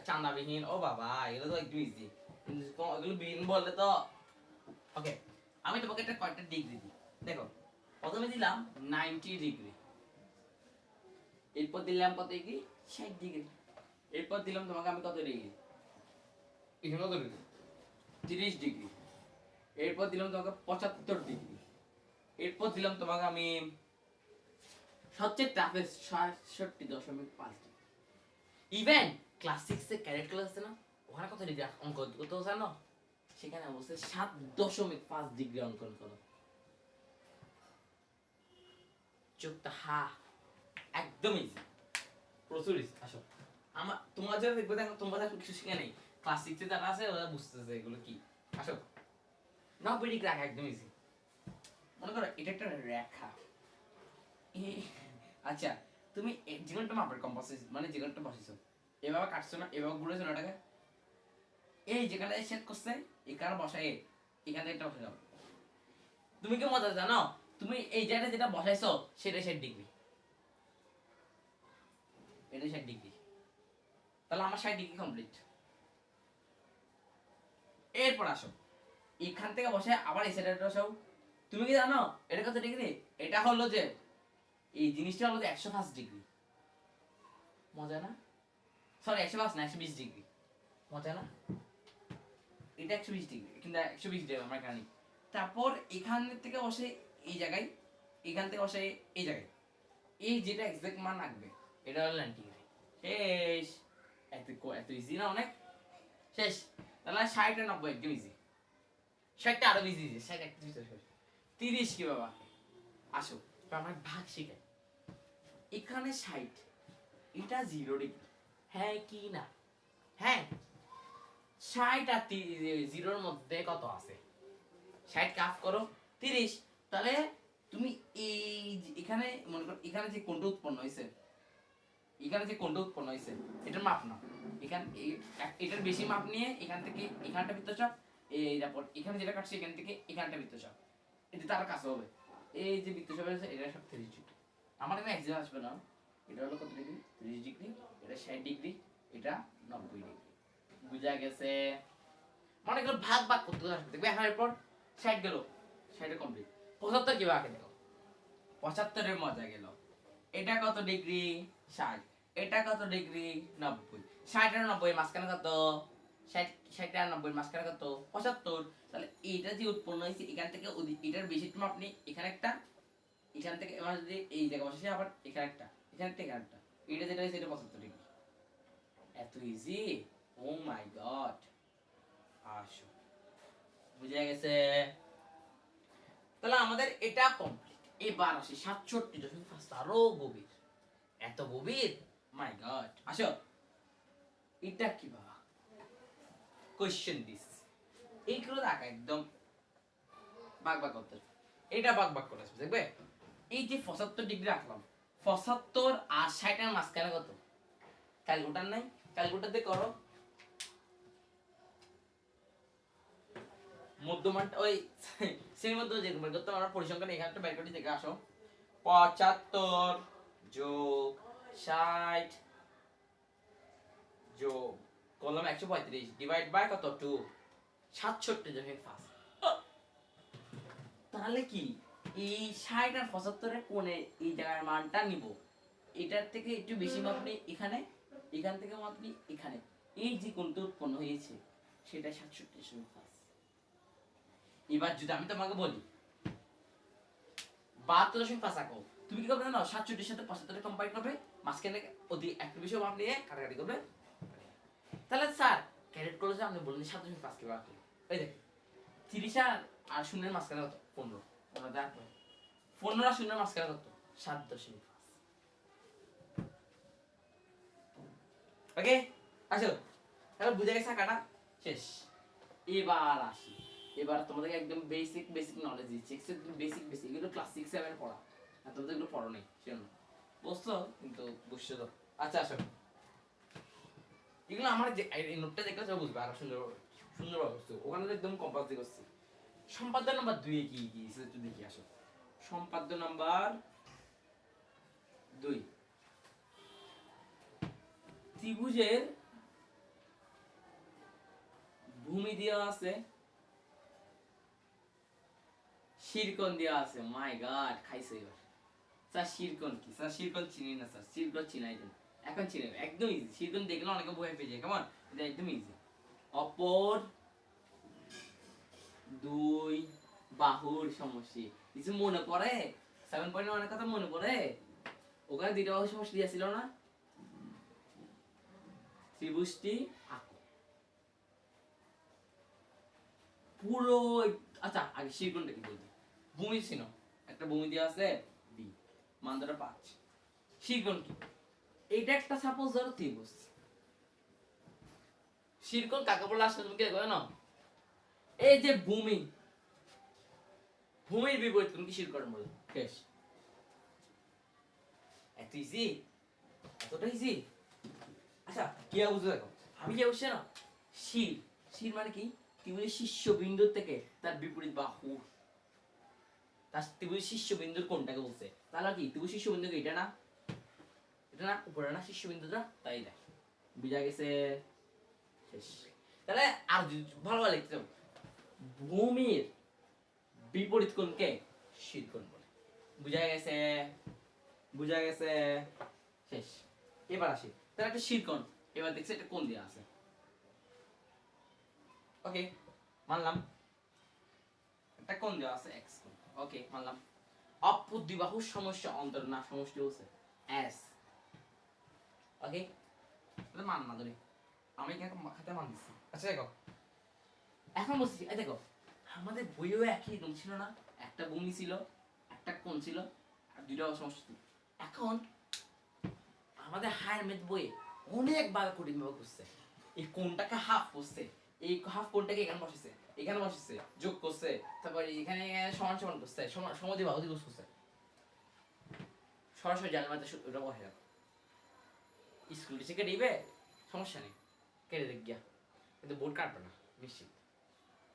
Speaker 1: চাঁদা বিহীন। ও বাবা এগুলো তো একটু ইজি, এগুলো বিহীন বললে তো। ওকে আমি তোমাকে একটা কয়েকটা ডিগ্রি দিই, দেখো প্রথমে দিলাম 90 ডিগ্রি, এরপর দিলাম কত ডিগ্রি, 60 ডিগ্রি, এরপর দিলাম তোমাকে আমি কত ডিগ্রি, এখানে কত ডিগ্রি, 30 ডিগ্রি, এরপর দিলাম তোমাকে 75 ডিগ্রি, এরপর দিলাম তোমাকে আমি সবচেয়ে টাফেস্ট 67.5 ডিগ্রি। ইভেন ক্লাস 6 এর ক্যারেট ক্লাস আছে না, ওখানে কত ডিগ্রি অঙ্ক করতে জানো, সেখানে অবশ্যই 7.5 ডিগ্রি অঙ্কন করো। চোখটা হা, একদম ইজি, প্রচুর ইজি। আসো আমার তোমার যারা দেখবে, দেখো তোমরা দেখো কিছু শিখে নেই, ক্লাস 6 এ যারা আছে ওরা বুঝতেছে এগুলো কি। আসো 90 ডিগ্রি রাখা একদম ইজি। মনে করো এটা একটা রেখা, আচ্ছা তুমি যেখানটা মাপের কম্পাস মানে যেখানটা বসেছো এভাবে কাটছো না, এভাবে ঘুরেছো না ওটাকে, এই যেখানে সেট করছে এখানে বসাই, এখান থেকে একটা বসে যাও। তুমি কি মজা জানো, তুমি এই জায়গাটা যেটা বসাইছো সেটা 60 ডিগ্রি, এটা 60 ডিগ্রি, তাহলে আমার 60 ডিগ্রি কমপ্লিট। এরপর আসো এখান থেকে বসে আবার এই সাইডে বসাও। তুমি কি জানো এটা কত ডিগ্রি, এটা হলো যে এই জিনিসটা হলো যে 105 ডিগ্রি, মজা না, সরি 105 না 120 ডিগ্রি, মজা না, এটা 120 ডিগ্রি কিন্তু 120 ডিগ্রি আমার এখানে। তারপর এখান থেকে বসে এই জায়গায়, এখান থেকে বসে এই জায়গায়, এই যেটা এক্সাক্ট মান রাখবে এটা হলো 90 ডিগ্রি। শেষ, এত ইজি না অনেক, শেষ। তাহলে 60 আর 90 একদম ইজি, 60টা আরো ইজি, 60 30 কি বাবা। আসো আমার ভাগ শিখাই, এখানে 60, এটা 0 ডিগ্রি, হ্যাঁ কি না, হ্যাঁ 60 আর 0 এর মধ্যে কত আছে, 60 কাফ করো 30, তাহলে তুমি এই এখানে মনে করো এখানে যে কোণটা উৎপন্ন হয়েছে, এখানে যে কোণটা উৎপন্ন হয়েছে এটার মাপ নাও, এখান এটার বেশি মাপ নিয়ে এখান থেকে এখানটা বৃত্তচাপ, এই তারপর এখানে যেটা কাটছে এখান থেকে এখানটা বৃত্তচাপ, এটা তার কাছে হবে, এই যে বৃত্তচাপ আছে এটা সব 30 ডিগ্রি, আমার এখানে এক্সাম আসবে না, এটা হলো কত ডিগ্রি, 30 ডিগ্রি, এটা 60 ডিগ্রি, এটা 90 ডিগ্রি, বুঝা গেছে। মানে এগুলো ভাগ ভাগ করতে আসবে, দেখবে এখন এরপর 60 গেল, 60 কমপ্লিট, 75 কি বাকি দেখো, 75 এর মজা গেল, এটা কত ডিগ্রি, 60, এটা কত ডিগ্রি, 90, 60 আর 90 মাঝখানে কত, 60 আর 90 মাঝখানে কত, 75, তাহলে এইটা যে উৎপন্ন হয়েছে এখান থেকে এটার বেশি মাপ নেই, এখানে একটা, এখান থেকে এবার যদি এই জায়গা বসেছে আবার এখানে একটা, এখানে একটা, এখানে একটা, এটা যেটা হয়েছে এটা 75 ডিগ্রি, এত ইজি, ও মাই গড। আসো বুঝে গেছে, তাহলে আমাদের এটা কমপ্লিট। এবার আসি 67.5, আরো গভীর, এত গভীর, মাই গড। আসো এটা কি বাবা, কোশ্চেন দিস, এইগুলো দেখা একদম বাগ বাগ করতে, এটা বাগ বাগ করে আসবে দেখবে। এই যে 75 ডিগ্রি রাখলাম, 75 আর 60 এর মাঝখানে কত, ক্যালকুলেটর নাই, ক্যালকুলেটর দিয়ে করো, মধ্যমানটা ওই সেই মধ্যে যে বের করতে আমরা পরিসংখ্যান এখানে একটা বের করে দেখে আসো, 75 যোগ 60 যোগ করলাম 135 ডিভাইড বাই কত 2, 67.5, তাহলে কি এই 60 আর 75 এর কোণে এই জায়গার মানটা নিব, এটার থেকে একটু বেশি মাপ নেই এখানে, এখান থেকে মাপ নেই এখানে, এই যে কোণটা উৎপন্ন হয়েছে সেটা 67.5। এবার যদি আমি তোমাকে বলি 72.5 আঁকো, তুমি কি করবে জানো, 67 এর সাথে 75 কম্বাইন করবে, মাঝখানে অতি একটু বেশি মাপ নিয়ে কাটাকাটি করবে, তাহলে স্যার ক্যারেট কলেজে আপনি বললেন 7.5 কিভাবে আঁকো, এই দেখ 30 আর শূন্যের মাঝখানে কত, 15, আমরা দেখো 15 আর শূন্যের মাঝখানে কত, 7.5, ওকে আসো, তাহলে বুঝে গেছে কাটা শেষ। এবার আসি, এবার তোমাদেরকে একদম বেসিক বেসিক নলেজ দিচ্ছি, একদম বেসিক বেসিক, এগুলো ক্লাস 6 7 পড়া, আর তোমাদের এগুলো পড়ো নেই সেজন্য বুঝছো, কিন্তু বুঝছো তো। আচ্ছা আসো, এগুলো আমার যে এই নোটটা দেখলে সব বুঝবে আরো সুন্দর সুন্দরভাবে বুঝছো, ওখানে তো একদম কম্পাস করছি। সম্পাদ্য নাম্বার 2 এ কি কি সেটা একটু দেখি আসো। সম্পাদ্য নাম্বার 2, ত্রিভুজের ভূমি দেওয়া আছে, শিরকোণ দেওয়া আছে। মাই গড, খাইছে এবার। স্যার শিরকোণ কি? স্যার শিরকোণ চিনি না স্যার, শিরকোণ চিনাই দেন। এখন চিনে একদম ইজি, শিরকোণ দেখলে অনেকে বই পেয়ে যায়, কেমন? এটা একদম ইজি। অপর দুই বাহুর সমষ্টি, কিছু মনে পড়ে? 7.1 কথা মনে পড়ে? ওখানে দুইটা বাহুর সমষ্টি দিয়েছিল না? ত্রিভুজটি আঁকো পুরো। আচ্ছা আগে শিরকোণটা কি বলবি? ভূমি ছিল, একটা ভূমি দেওয়া আছে বি, মান ধরো 5। শিরকোণ কি? এইটা একটা সাপোজ ধরো ত্রিভুজ। শিরকোণ কাকে বলে আসলে তুমি কি দেখো না? এই যে ভূমি, ভূমির বিপরীত কোণ কি শিরকোণ বলে? শেষ। এত ইজি, এতটা ইজি। আচ্ছা কি বুঝতে দেখো, আমি যে বলছি না, শির, শির মানে কি? ত্রিভুজের শীর্ষবিন্দু থেকে তার বিপরীত বাহু, তার ত্রিভুজের শীর্ষবিন্দুর কোণটাকে বলছে। তাহলে কি ত্রিভুজ শীর্ষবিন্দু কি এটা না? এটা না উপরে না শীর্ষবিন্দুটা? তাই দেখ বুঝা গেছে শেষ। তাহলে আর ভালো ভালো লিখতে হবে, ভূমির বিপরীত কোণকে শিরকোণ বলে। বুঝা গেছে? বুঝা গেছে শেষ। এবার আসি, তাহলে একটা শিরকোণ, এবার দেখছি একটা কোণ দেওয়া আছে। ওকে মানলাম, একটা কোণ দেওয়া আছে x কোণ। ওকে মানলাম। অপর দুই বাহুর সমস্যা অন্তর না সমষ্টি বলছে s। ওকে তাহলে মান না ধরি, আমি এখানে খাতে মান দিচ্ছি। আচ্ছা দেখো, এখন বলছি এই দেখো, আমাদের বইও একই রকম ছিল না? একটা ভূমি ছিল, একটা কোণ ছিল, আর দুইটা সমষ্টি ছিল। এখন আমাদের হায়ার ম্যাথ বইয়ে অনেকবার কঠিন ভাবে করছে, এই কোণটাকে হাফ করছে, এই হাফ কোণটাকে এখানে বসেছে, এখানে বসেছে, যোগ করছে, তারপর এখানে সমান সমান করছে, সমাধি বাহু দিবস করছে। সরাসরি জানলে মাত্র ওটা বসে যাবে, স্কুল টিচারকে দিবে সমস্যা নেই, কেটে দেখ গিয়া, কিন্তু বোর্ড কাটবে না, নিশ্চিত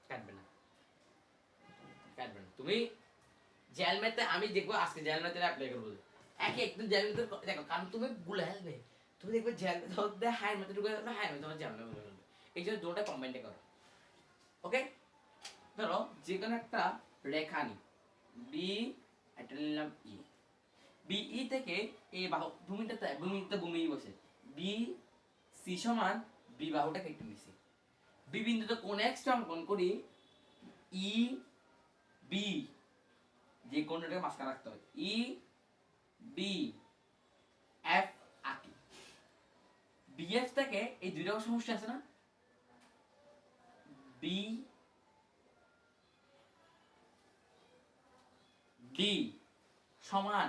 Speaker 1: কাটবে না, কাটবে না। তুমি জেল ম্যাথে আমি দেখবো আজকে জেল ম্যাথে অ্যাপ্লাই করবো, একে একদম জেল ম্যাথে দেখো, কারণ তুমি গুলে আসবে, তুমি দেখবে জেল ম্যাথে হায়ার ম্যাথে ঢুকে যাবে, হায়ার ম্যাথে জেল ম্যাথে ঢুকে যাবে, এই জন্য দুটোটা কম্বাইন্ড করো। ওকে ধরো যে কোনো একটা রেখা নি, বি, এটা নিলাম ই, বিই থেকে এই বাহু ভূমি বসে, বি সি সমান বি বাহুটা কেটে নিছি, বি বিন্দুতে কোণ এক্সটা অঙ্কন করি, ই বি, যে কোণটাকে মাঝখানে রাখতে হয়, ই বি এফ আঁকি। বিএফ থেকে এই দুইটা সমস্যা আছে না, বি ডি সমান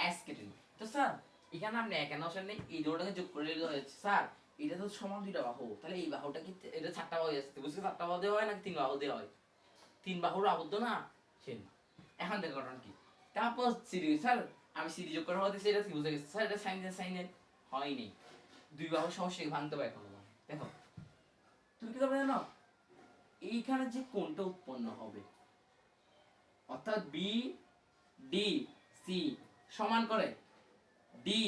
Speaker 1: এস কেটে নিই। তো স্যার এখানে আপনি এখানে অপশন নেই, এই দুটোটাকে যোগ করে দিলে হয়েছে। স্যার এটা তো সমান দুইটা বাহু, তাহলে এই বাহুটা কি এটা 4টা বাহু আছে, বুঝতে 4টা বাহু দেওয়া হয় নাকি 3 বাহু দেওয়া হয়? 3 বাহুর আবদ্ধ না সেন। এখন দেখো ঘটনা কি, তারপর সিডি স্যার আমি সিডি যোগ করার হতে সেটা কি বুঝে গেছে স্যার, এটা সাইন হয়নি, দুই বাহুর সমস্যা ভাঙতে হবে এখন। দেখো তুমি কি করবে জানো, এইখানে যে কোণটা উৎপন্ন হবে, অর্থাৎ বি ডি সি সমান করে ডি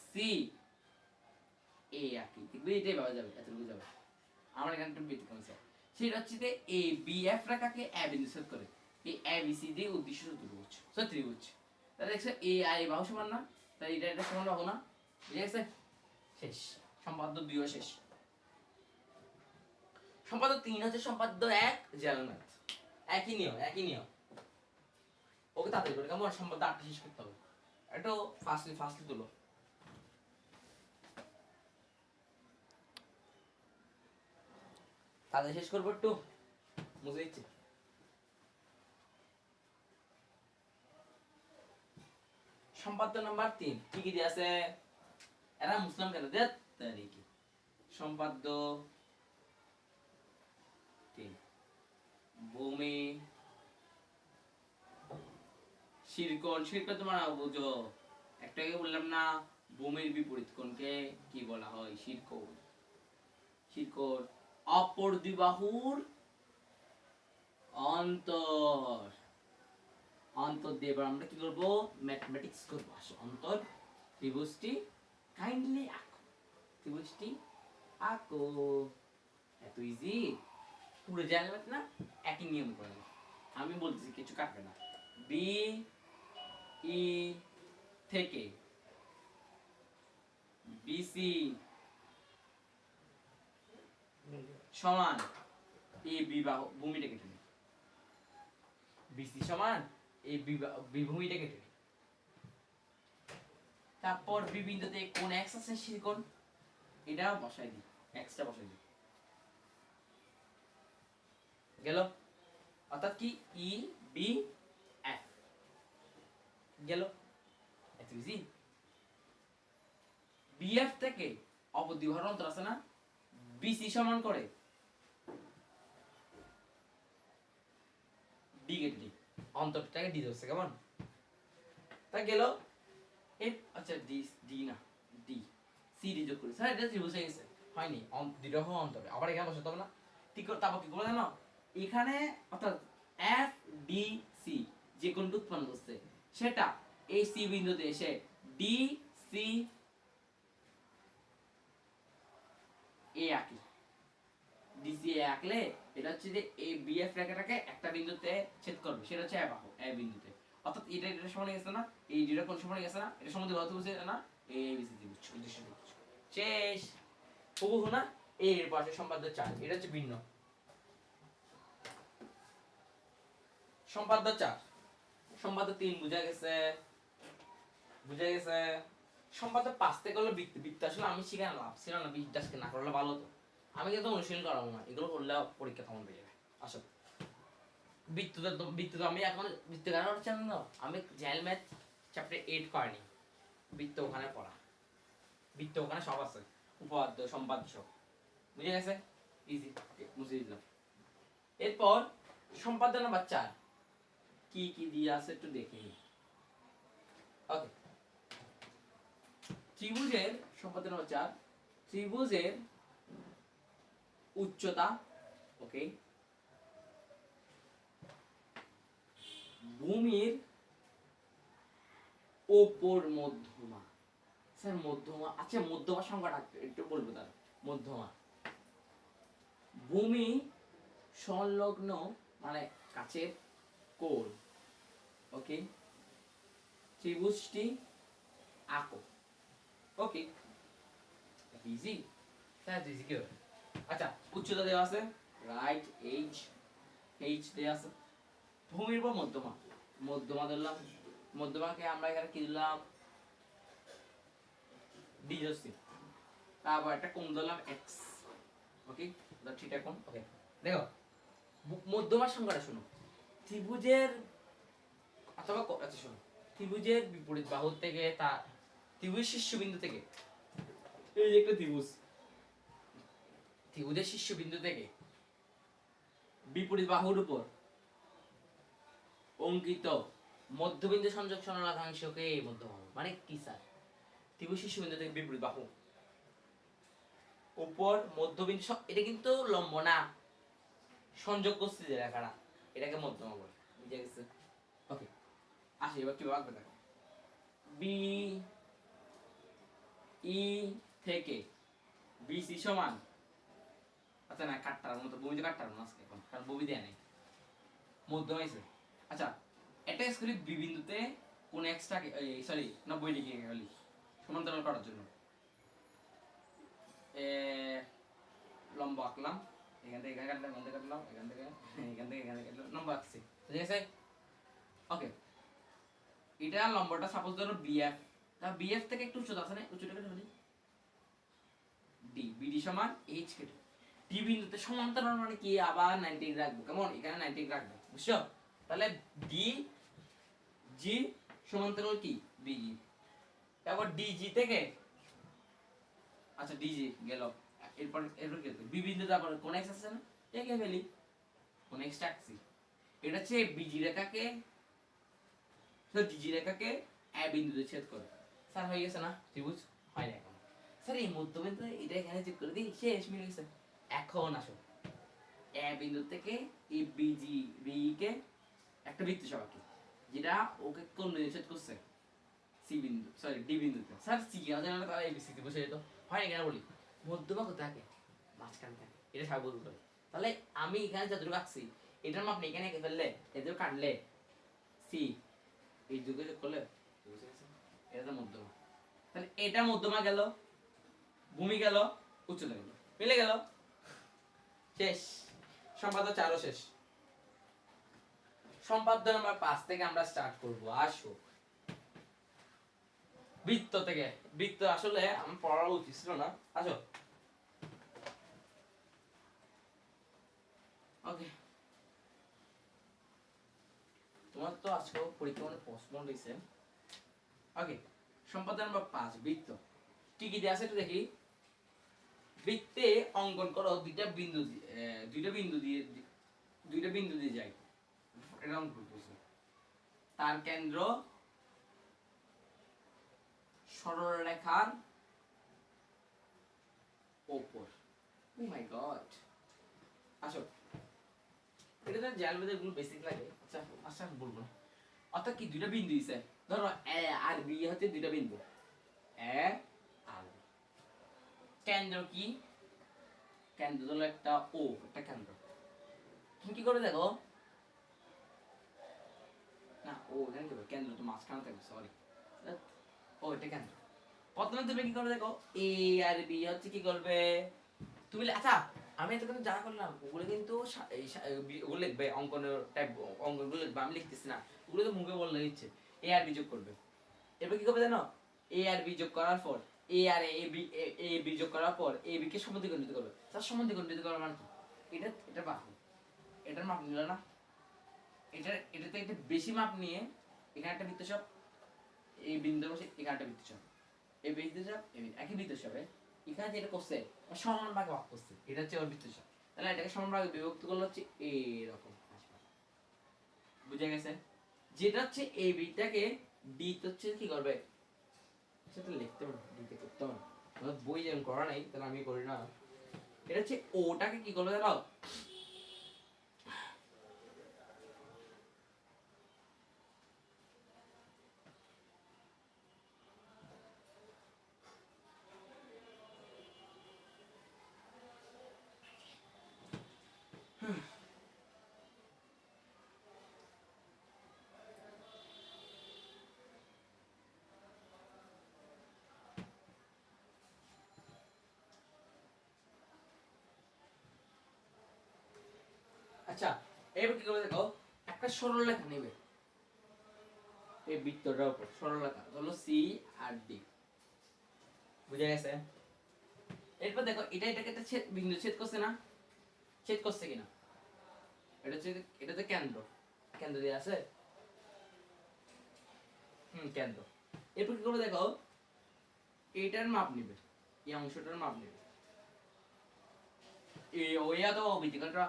Speaker 1: সি এ আঁকি, দেখবে এটাই পাওয়া যাবে, এতটুকু যাবে। আমার এখানে একটা ব্যতিক্রম আছে, সেটা হচ্ছে যে এ বি এফ রেখাকে এ বিন্দু ছেদ করে, এই এ বি সি দিয়ে উদ্দেশ্য ত্রিভুজ, ত্রিভুজ। তাহলে দেখছো এ আর এ বাহু সমান না, তাহলে এটা এটা সমান বাহু না, বুঝে গেছে শেষ। সম্পাদ্য 2 শেষ। সম্পাদ্য 3 হচ্ছে সম্পাদ্য 1 জেনারেল ম্যাথ, একই নিয়ম একই নিয়ম। ওকে তাড়াতাড়ি করে কেমন, সম্পাদ্য 8 শেষ করতে হবে, একটু ফাস্টলি তুলো। তাহলে শেষ করবো, একটু মুছে দিচ্ছি। সম্পাদ্য নাম্বার 3 কি কি দিয়ে আছে, এরা মুসলিম কেন দেখ, তারিখে সম্পাদ্য 3 ভূমি শিরকোণ তোমরা বুঝো একটা আগে বললাম না ভূমির বিপরীত কোণকে কি বলা হয় শিরকোণ অপর দুই বাহুর অন্তর দিয়ে এবার আমরা কি করব ম্যাথমেটিক্স করব আসো অন্তর ত্রিভুজটি কাইন্ডলি আঁকো এত ইজি পুরো জানবে না একই নিয়ম করে আমি বলতেছি কিছু কাটবে না বি ই থেকে বিসি সমান এই বিবাহ ভূমিটা কেটে নিই বিসি সমান এই বিভূমিটা কেটে নিই তারপর বি বিন্দুতে কোন এক্স আছে সেই কোণ এটা বসাই দিই এক্সটা বসাই দিই গেল অর্থাৎ কি ই বি এফ গেল এত ইজি বিএফ থেকে অপর দুই বাহুর অন্তর আছে না বিসি সমান করে ডি কেটে ডি অন্তরটাকে ডি ধরছে কেমন তা গেল এ আচ্ছা ডি ডি না ডি সি ডি যোগ করি স্যার এটা ত্রিভুজ হয়ে গেছে হয়নি দুটো হওয়া অন্তরে আবার এখানে বসাতে হবে না ঠিক করে তারপর কি করবো জানো এখানে অর্থাৎ এফ ডি সি যে কোণটা উৎপন্ন করছে সেটা এই সি বিন্দুতে এসে ডি সি এ আঁকি ডিসি এ আঁকলে এটা হচ্ছে যে এই বিএফ রেখাটাকে একটা বিন্দুতে ছেদ করবে সেটা হচ্ছে এ বাহু এ বিন্দুতে অর্থাৎ এটা সমান গেছে না এই দুইটা কোণ সমান গেছে না এটা সমান হতে বুঝে না এই বিসি ত্রিভুজ উদ্দেশ্য ত্রিভুজ শেষ হুবহু না এর পাশে সম্পাদ্য 4 এটা হচ্ছে ভিন্ন সম্পাদ্য 4 সম্পাদ্য 3 বুঝা গেছে সম্পাদ্য 5 থেকে হলো বৃত্ত আসলে আমি শিখে লাভ ছিল না বিশ্বাসকে না করলে ভালো তো আমি কিন্তু অনুশীলন করাবো না এগুলো করলে পরীক্ষা কেমন পেয়ে যাবে আসো বৃত্ত আমি এখন বৃত্ত কেন হচ্ছে না আমি জেল ম্যাথ চ্যাপ্টার 8 করিনি বৃত্ত ওখানে পড়া বৃত্ত ওখানে সব আছে উপাদ্য সম্পাদ্য সব বুঝে গেছে ইজি মুছে দিলাম এরপর সম্পাদ্য নাম্বার 4 কি কি দিয়ে আছে একটু দেখে নিই ওকে ত্রিভুজের সম্পাদ্য নাম্বার 4 ত্রিভুজের উচ্চতা ওকে ভূমির ওপর মধ্যমা স্যার মধ্যমা আচ্ছা মধ্যমা সংখ্যাটা একটু বলবো তার মধ্যমা ভূমি সংলগ্ন মানে কাছের কোণ ওকে ত্রিভুজটি আঁকো ওকে ইজি স্যার ইজি কি হবে আচ্ছা উচ্চতা দেওয়া আছে রাইট এইচ দেওয়া আছে ভূমির উপর মধ্যমা ধরলাম মধ্যমাকে আমরা এখানে কি দিলাম ডি ধরছি তারপর একটা কোণ ধরলাম এক্স ওকে ঠিক এখন ওকে দেখো মধ্যমার সংখ্যাটা শোনো ত্রিভুজের অথবা আচ্ছা শোনো ত্রিভুজের বিপরীত বাহু থেকে তা ত্রিভুজ শীর্ষবিন্দু থেকে এই একটা ত্রিভুজের শীর্ষবিন্দু থেকে বিপরীত বাহুর উপর অঙ্কিত মধ্যবিন্দু সংযোগ সরলরেখাংশকে মধ্যমা মানে কি স্যার ত্রিভুজ শীর্ষবিন্দু থেকে বিপরীত বাহু উপর মধ্যবিন্দু এটা কিন্তু লম্ব না সংযোগ করছে যে রেখাটা এটাকে মধ্যমা বলে বুঝে গেছে ওকে আসি এবার কিভাবে আঁকবে দেখো বি ই থেকে বিসি সমান আচ্ছা না কাটটার মতো বমিতে কাটটার না আজকে এখন কারণ বমি দেয়া নেই মধ্যমা আছে আচ্ছা অ্যাটাচ করি বি বিন্দুতে কোন এক্সট্রা সরি 90 ডিগ্রি গেলি সমান্তরাল করার জন্য লম্ব আঁকলাম এখান থেকে এখানে কাটলাম এখান থেকে এখানে কাটলাম লম্ব আঁকছি ঠিক আছে ওকে এটা লম্বটা সাপোজ ধরো বিএফ তা বিএফ থেকে একটু উচ্চতা আছে না উচ্চতা কেটে ফেলি ডি বিডি সমান এইচ কেটে ডি বিন্দুতে সমান্তরাল মানে কি আবার 90 ডিগ্রি রাখবো কেমন এখানে 90 ডিগ্রি রাখবো বুঝছো তাহলে ডি জি সমান্তরাল কি বিজি তারপর ডিজি থেকে আচ্ছা ডিজি গেল, এরপর এরপর কি বি বিন্দু, তারপর কোন এক্স আছে না, একে ফেলি, কোন এক্স রাখছি, এটা হচ্ছে বিজি রেখাকে, তো ডিজি রেখাকে এ বিন্দুতে ছেদ করে। স্যার হয়ে গেছে না ত্রিভুজ? হয় না এখন। স্যার এই মধ্যবিন্দু এটা এখানে যোগ করে দিই, শেষ, মিলে গেছে। এখন আসো এ বিন্দু থেকে এই বিজি বি কে একটা বৃত্ত সবাইকে, যেটা ওকে কোন বিন্দু ছেদ করছে, সি বিন্দু, সরি ডি বিন্দুতে। স্যার সি কেন জানা না, তাহলে এবিসি তে বসে যেত। হয় না কেন বলি, মধ্যমা কোথায় থাকে, মাঝখানে থাকে, এটা স্বাভাবিক করে। তাহলে আমি এখানে যতটুকু আঁকছি এটার মাপ এখানে এঁকে ফেললে, এদের কাটলে সি এই দুটো যোগ করলে এটা তো মধ্যমা। তাহলে এটা মধ্যমা গেল, ভূমি গেল, উচ্চতা গেল, মিলে গেল, শেষ। সম্পাদ্য 4 শেষ। সম্পাদ্য নাম্বার 5 থেকে আমরা স্টার্ট করব। আসো বৃত্ত থেকে, বৃত্ত আসলে আমার পড়া উচিত ছিল না। আসো ওকে, তোমার তো আজকে পরীক্ষা মানে পোস্টপোন হইছে। ওকে, সম্পাদ্য নাম্বার 5 বৃত্ত। কি কি দেয়া আছে একটু দেখি। বৃত্তে অঙ্কন করো দুইটা বিন্দু দুইটা বিন্দু দিয়ে যাই, এটা অঙ্কন করতেছি। তার কেন্দ্র সরলরেখার উপর। ও মাই গড, আসো এটা তো জ্যালবেদের গুলো বেসিক লাগে। আচ্ছা আচ্ছা বলবো না। অর্থাৎ কি দুইটা বিন্দু দিছে, ধরো এ আর বি হচ্ছে দুইটা বিন্দু, এ আর বি। কেন্দ্র কি, কেন্দ্র হলো একটা ও, একটা কেন্দ্র। তুমি কি করে দেখো না, ও এখানে কি কেন্দ্র তো মাঝখানে থাকবে, সরি, ও এটা কেন্দ্র। প্রথমে তুমি কি করে দেখো, এ আর বি হচ্ছে কি করবে, তুমি আচ্ছা আমি এত কিন্তু যা করলাম ওগুলো কিন্তু ওগুলো লিখবে, অঙ্কনের টাইপ অঙ্কনগুলো লিখবে, আমি লিখতেছি না, ওগুলো তো মুখে বললে ইচ্ছে। এ আর বি যোগ করবে, এরপর কি করবে জানো, এ আর বি যোগ করার পর এ আর এ বি যোগ করার পর এ বি কে সমদ্বিখণ্ডিত করবে। তার সমদ্বিখণ্ডিত করার মানে কি, এটা বাহু, এটার মাপ নিল না, এটাতে একটা বেশি মাপ নিয়ে এখানে একটা বৃত্তচাপ, এই বিন্দু বসে এখানে একটা বৃত্তচাপ, এই বৃত্তচাপ একই বৃত্তচাপে এখানে যেটা করছে সমান ভাগে ভাগ করছে, এটা হচ্ছে ওর বৃত্তচাপ। তাহলে এটাকে সমান ভাগে বিভক্ত করলে হচ্ছে এইরকম, বুঝে গেছে? যেটা হচ্ছে এই বিটাকে ডি হচ্ছে কি করবে, সেটা লিখতে হবে, ডিতে করতে হবে, আমার বই যেমন করা নাই তাহলে আমি করি না। এটা হচ্ছে ওটাকে কি করবে জানো, আচ্ছা এবার কি করবে দেখো, একটা সরল রেখা নেবে এই বৃত্তটার উপর, সরল রেখা হলো সি আর ডি, বুঝে গেছে? এরপর দেখো এটা এটাকে একটা বিন্দু ছেদ করছে না, ছেদ করছে কিনা, এটা হচ্ছে, এটা তো কেন্দ্র, কেন্দ্র দিয়ে আছে, কেন্দ্র। এরপর কি করবে দেখো, এটার মাপ নিবে, এই অংশটার মাপ নিবে, এই ওইয়া তো বৃত্তটা,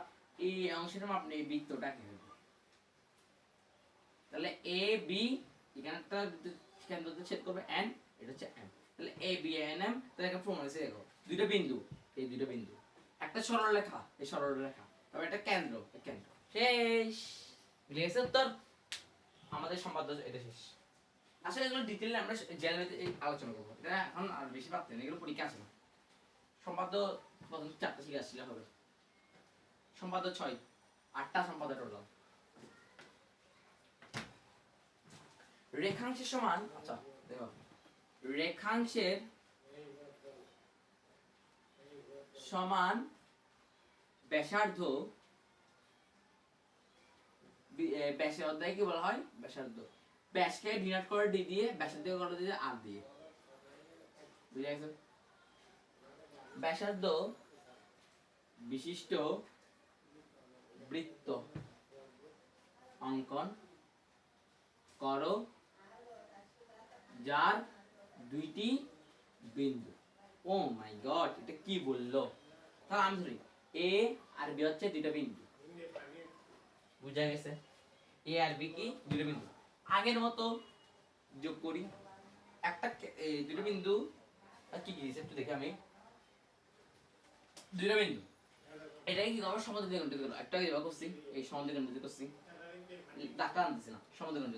Speaker 1: এই অংশটার মাপ নেই, বৃত্তটা কি হবে, তাহলে এ বি এখানে একটা কেন্দ্রতে ছেদ করবে এন, এটা হচ্ছে এম, তাহলে এ বি এন এম। তাহলে একটা প্রমাণ আছে দেখো, দুইটা বিন্দু, এই দুইটা বিন্দু, একটা সরল রেখা, এই সরল রেখা, তবে একটা কেন্দ্র, এই কেন্দ্র, শেষ, মিলে গেছে উত্তর। আমাদের সম্পাদ্য এটা শেষ। আসলে এগুলো ডিটেইলে আমরা জেনারেলে আলোচনা করবো, এটা এখন আর বেশি পারতেন না, এগুলো পরীক্ষা আসে না। সম্পাদ্য প্রথম 4টা শিখে আসলে হবে, সম্পাদ্য 6, 8টা সম্পাদ্য টোটাল। রেখাংশের সমান, আচ্ছা দেখো, রেখাংশের সমান ব্যাসার্ধ, ব্যাসের অধ্যায় কি বলা হয়, ব্যাসার্ধ, ব্যাসকে ডিনোট করে ডি দিয়ে, ব্যাসার্ধকে করে দিয়ে আর দিয়ে, বুঝে গেছে? ব্যাসার্ধ বিশিষ্ট বৃত্ত অঙ্কন করো যার দুইটি বিন্দু, ও ও মাই গড, এটা কি বললো? তাহলে আমি ধরি এ আর বি হচ্ছে দুইটা বিন্দু, বুঝা গেছে? এ আর বি কি দুইটা বিন্দু। আগের মতো যোগ করি, একটা দুইটা বিন্দু আর কি কি দিয়েছে একটু দেখি আমি। দুইটা বিন্দু, এটাই কি আমার সমদ্বিখণ্ড করলো, একটা এবার করছি, এই সমদ্বিখণ্ড করছি, ডাক্তার আনতেছি না, সমদ্বিখণ্ড।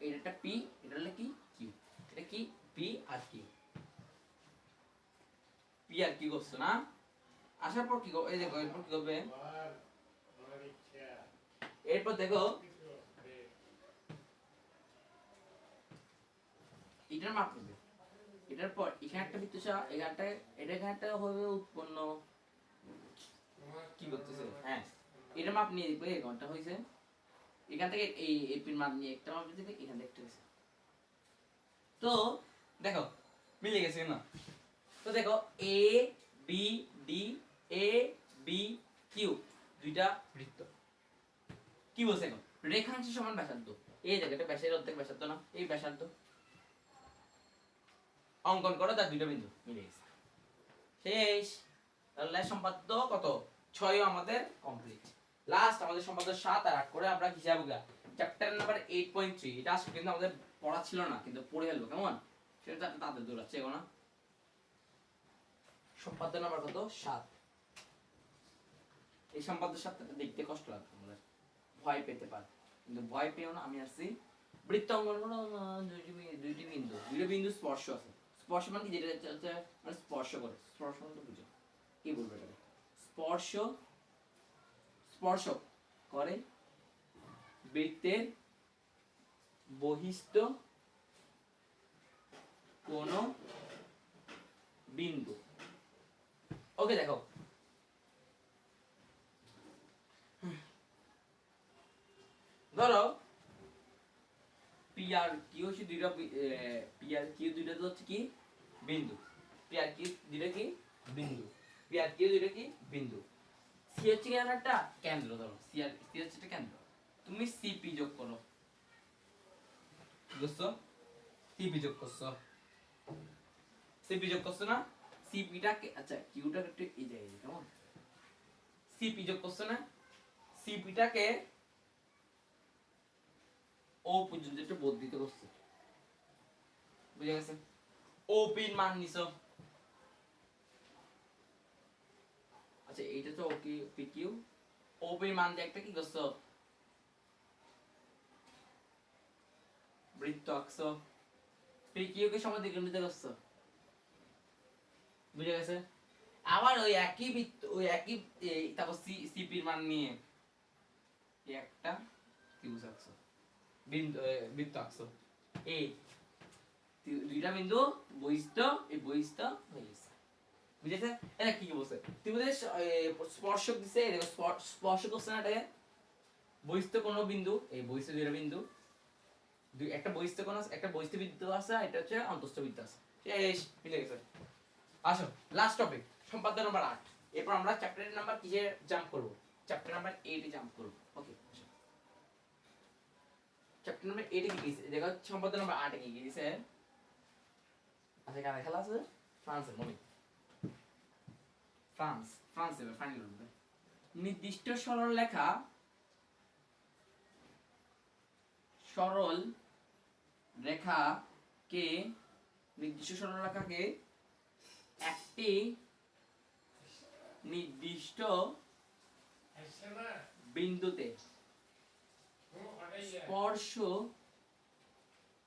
Speaker 1: এটা একটা পি, এটা হলো কি কিউ, এটা কি P R Q, P R Q করছো না? আসার পর কি এই দেখো এরপর কি হবে, এরপর দেখো এটার মাপ নেবে, এটার পর এখানে একটা বৃত্তচাপ, এখানটা এটা এখানে একটা হবে উৎপন্ন, কি করতেছে, হ্যাঁ এটার মাপ নিয়ে দেখবে এই ঘন্টা হয়েছে, এখান থেকে এই এপির মাপ নিয়ে একটা মাপ দিবে, এখান থেকে একটা হয়েছে। তো দেখো মিলে গেছে না? তো দেখো A B D, A B Q, দুইটা বৃত্ত। কি বলছে এখন, রেখাংশ সমান ব্যাসার্ধ, এই জায়গাটা ব্যাসের অর্ধেক ব্যাসার্ধ না, এই ব্যাসার্ধ অঙ্কন করো, তার দুইটা বিন্দু মিলে গেছে, শেষ। তাহলে সম্পাদ্য কত 6 আমাদের কমপ্লিট। লাস্ট আমাদের সম্পাদ্য 7 আর 8 করে আমরা হিসাব গা চ্যাপ্টার নাম্বার 8.3, এটা আসলে কিন্তু আমাদের পড়া ছিল না, কিন্তু পড়ে ফেলবো কেমন, সেটা তাদের দৌড়াচ্ছে এখন না। সম্পাদ্য নাম্বার কত 7, এই সম্পাদ্য 7টা দেখতে কষ্ট লাগবে, আমরা ভয় পেতে পারে, কিন্তু ভয় পেও না, আমি আসছি। বৃত্ত অঙ্কন করো, দুইটি বিন্দু স্পর্শ আছে, স্পর্শ মানে কি, যেটা হচ্ছে মানে স্পর্শ করে, স্পর্শ মানে বুঝো কি বলবো এটা, স্পর্শ স্পর্শ করে বৃত্তের বহিস্থ কোন বিন্দু। ওকে দেখো ধরো পি আর কিউ হচ্ছে দুইটা, পি আর কিউ দুইটা তো হচ্ছে কি বিন্দু, পি আর কিউ দুইটা কি বিন্দু, পি আর কিউ দুইটা কি বিন্দু, সি হচ্ছে কি একটা কেন্দ্র, ধরো সি হচ্ছে একটা কেন্দ্র, তুমি সিপি যোগ করো, বুঝছো? সিপি যোগ করছো, সিপি যোগ করছো না, সিপিটাকে আচ্ছা কিউটা একটু এই জায়গায় কেমন, সিপি যোগ করছো না, সিপিটাকে ও পর্যন্ত একটু বর্ধিত করছো, বুঝে গেছে? ও পির মান নিছো, আচ্ছা এইটা তো ওকে পি কিউ, ও পির মান দিয়ে একটা কি করছো, বৃত্ত আঁকছো, পি কিউ কে সমদ্বিখণ্ডিত করছো, বুঝে গেছে? আবার ওই একই বৃত্ত, ওই একই তারপর সিপির মান নিয়ে একটা ত্রিভুজ আঁকছো, বিন্দু বৃত্ত আঁকছো, এই দুইটা বিন্দু বহিস্থ, এই বহিস্থ হয়ে গেছে, বুঝেছে? এটা কি বলছে, ত্রিভুজের স্পর্শক দিছে, এই দেখো স্পর্শক করছে না, এটাকে বহিস্থ কোন বিন্দু, এই বহিস্থ দুইটা বিন্দু, দুই একটা বহিস্থ কোণ আছে, একটা বহিস্থ বৃত্ত আছে, এটা হচ্ছে অন্তঃস্থ বৃত্ত আছে, শেষ, মিলে গেছে। আসো লাস্ট টপিক, সম্পাদ্য নাম্বার 8, এরপর আমরা চ্যাপ্টার নাম্বার কিসে জাম্প করব, চ্যাপ্টার নাম্বার 8 এ জাম্প করব। ওকে চ্যাপ্টার নাম্বার 8 এ কি দিয়েছে দেখো, সম্পাদ্য নাম্বার 8 এ কি দিয়েছে, আচ্ছা কারা খেলা আছে, ফ্রান্সের মমি, ফ্রান্স এবার ফাইনাল হবে, নির্দিষ্ট সরল রেখা, সরল রেখাকে, নির্দিষ্ট সরল রেখাকে একটি নির্দিষ্ট বিন্দুতে স্পর্শ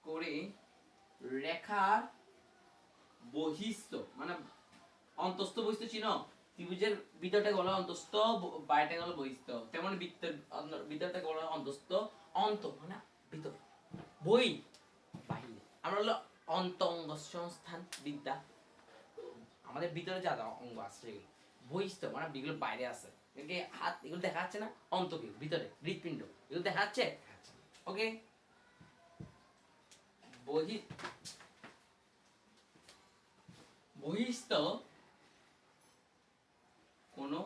Speaker 1: করে রেখার বহিস্থ মানে অন্তস্থ বহিস্থ চিহ্ন, ত্রিভুজের ভিতরটা গলা অন্তস্থ, বাইরেটা গলা বহিস্থ, তেমন ভিতরটা গলা অন্তস্থ, অন্ত মানে ভিতর, বই বাহিরে, আমরা হলো অন্তঙ্গ সংস্থান বিদ্যা, আমাদের ভিতরে যা অঙ্গ আছে সেগুলো, বহিস্থ মানে যেগুলো বাইরে আছে, হাত এগুলো দেখা যাচ্ছে না, অন্তকে ভিতরে হৃৎপিণ্ড এগুলো দেখা যাচ্ছে, ওকে বহিস্থ কোনো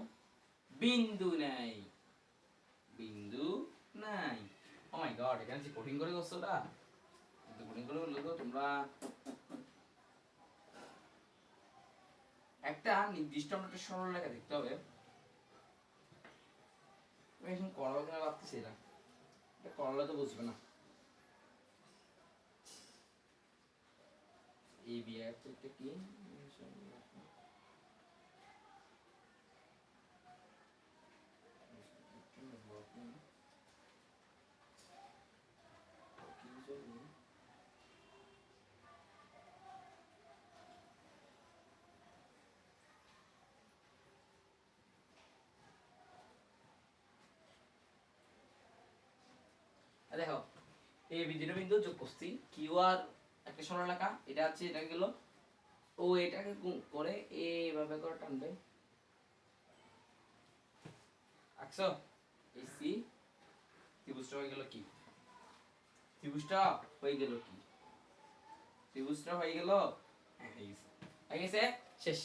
Speaker 1: বিন্দু নাই, বিন্দু নাই, ও মাই গড, এখানে যে কঠিন করে করছো ওটা, কঠিন করে বললো তো তোমরা, একটা নির্দিষ্ট আমরা একটা সরলরেখা দেখতে হবে। এখন করাবো কিনা ভাবতেছি, এটা করলে তো বুঝবে না। এই বিয়ে কি দেখো এই বিন্দু বিন্দু যোগ করছি, কিউ আর একটা সরলরেখা, এটা আছে, এটা গেল ও এটাকে গুণ করে এইভাবে করে টানবে, আচ্ছা এই সি ত্রিভুজটা হয়ে গেল কি, ত্রিভুজটা হয়ে গেল কি, ত্রিভুজটা হয়ে গেল, হ্যাঁ হয়ে গেছে, শেষ।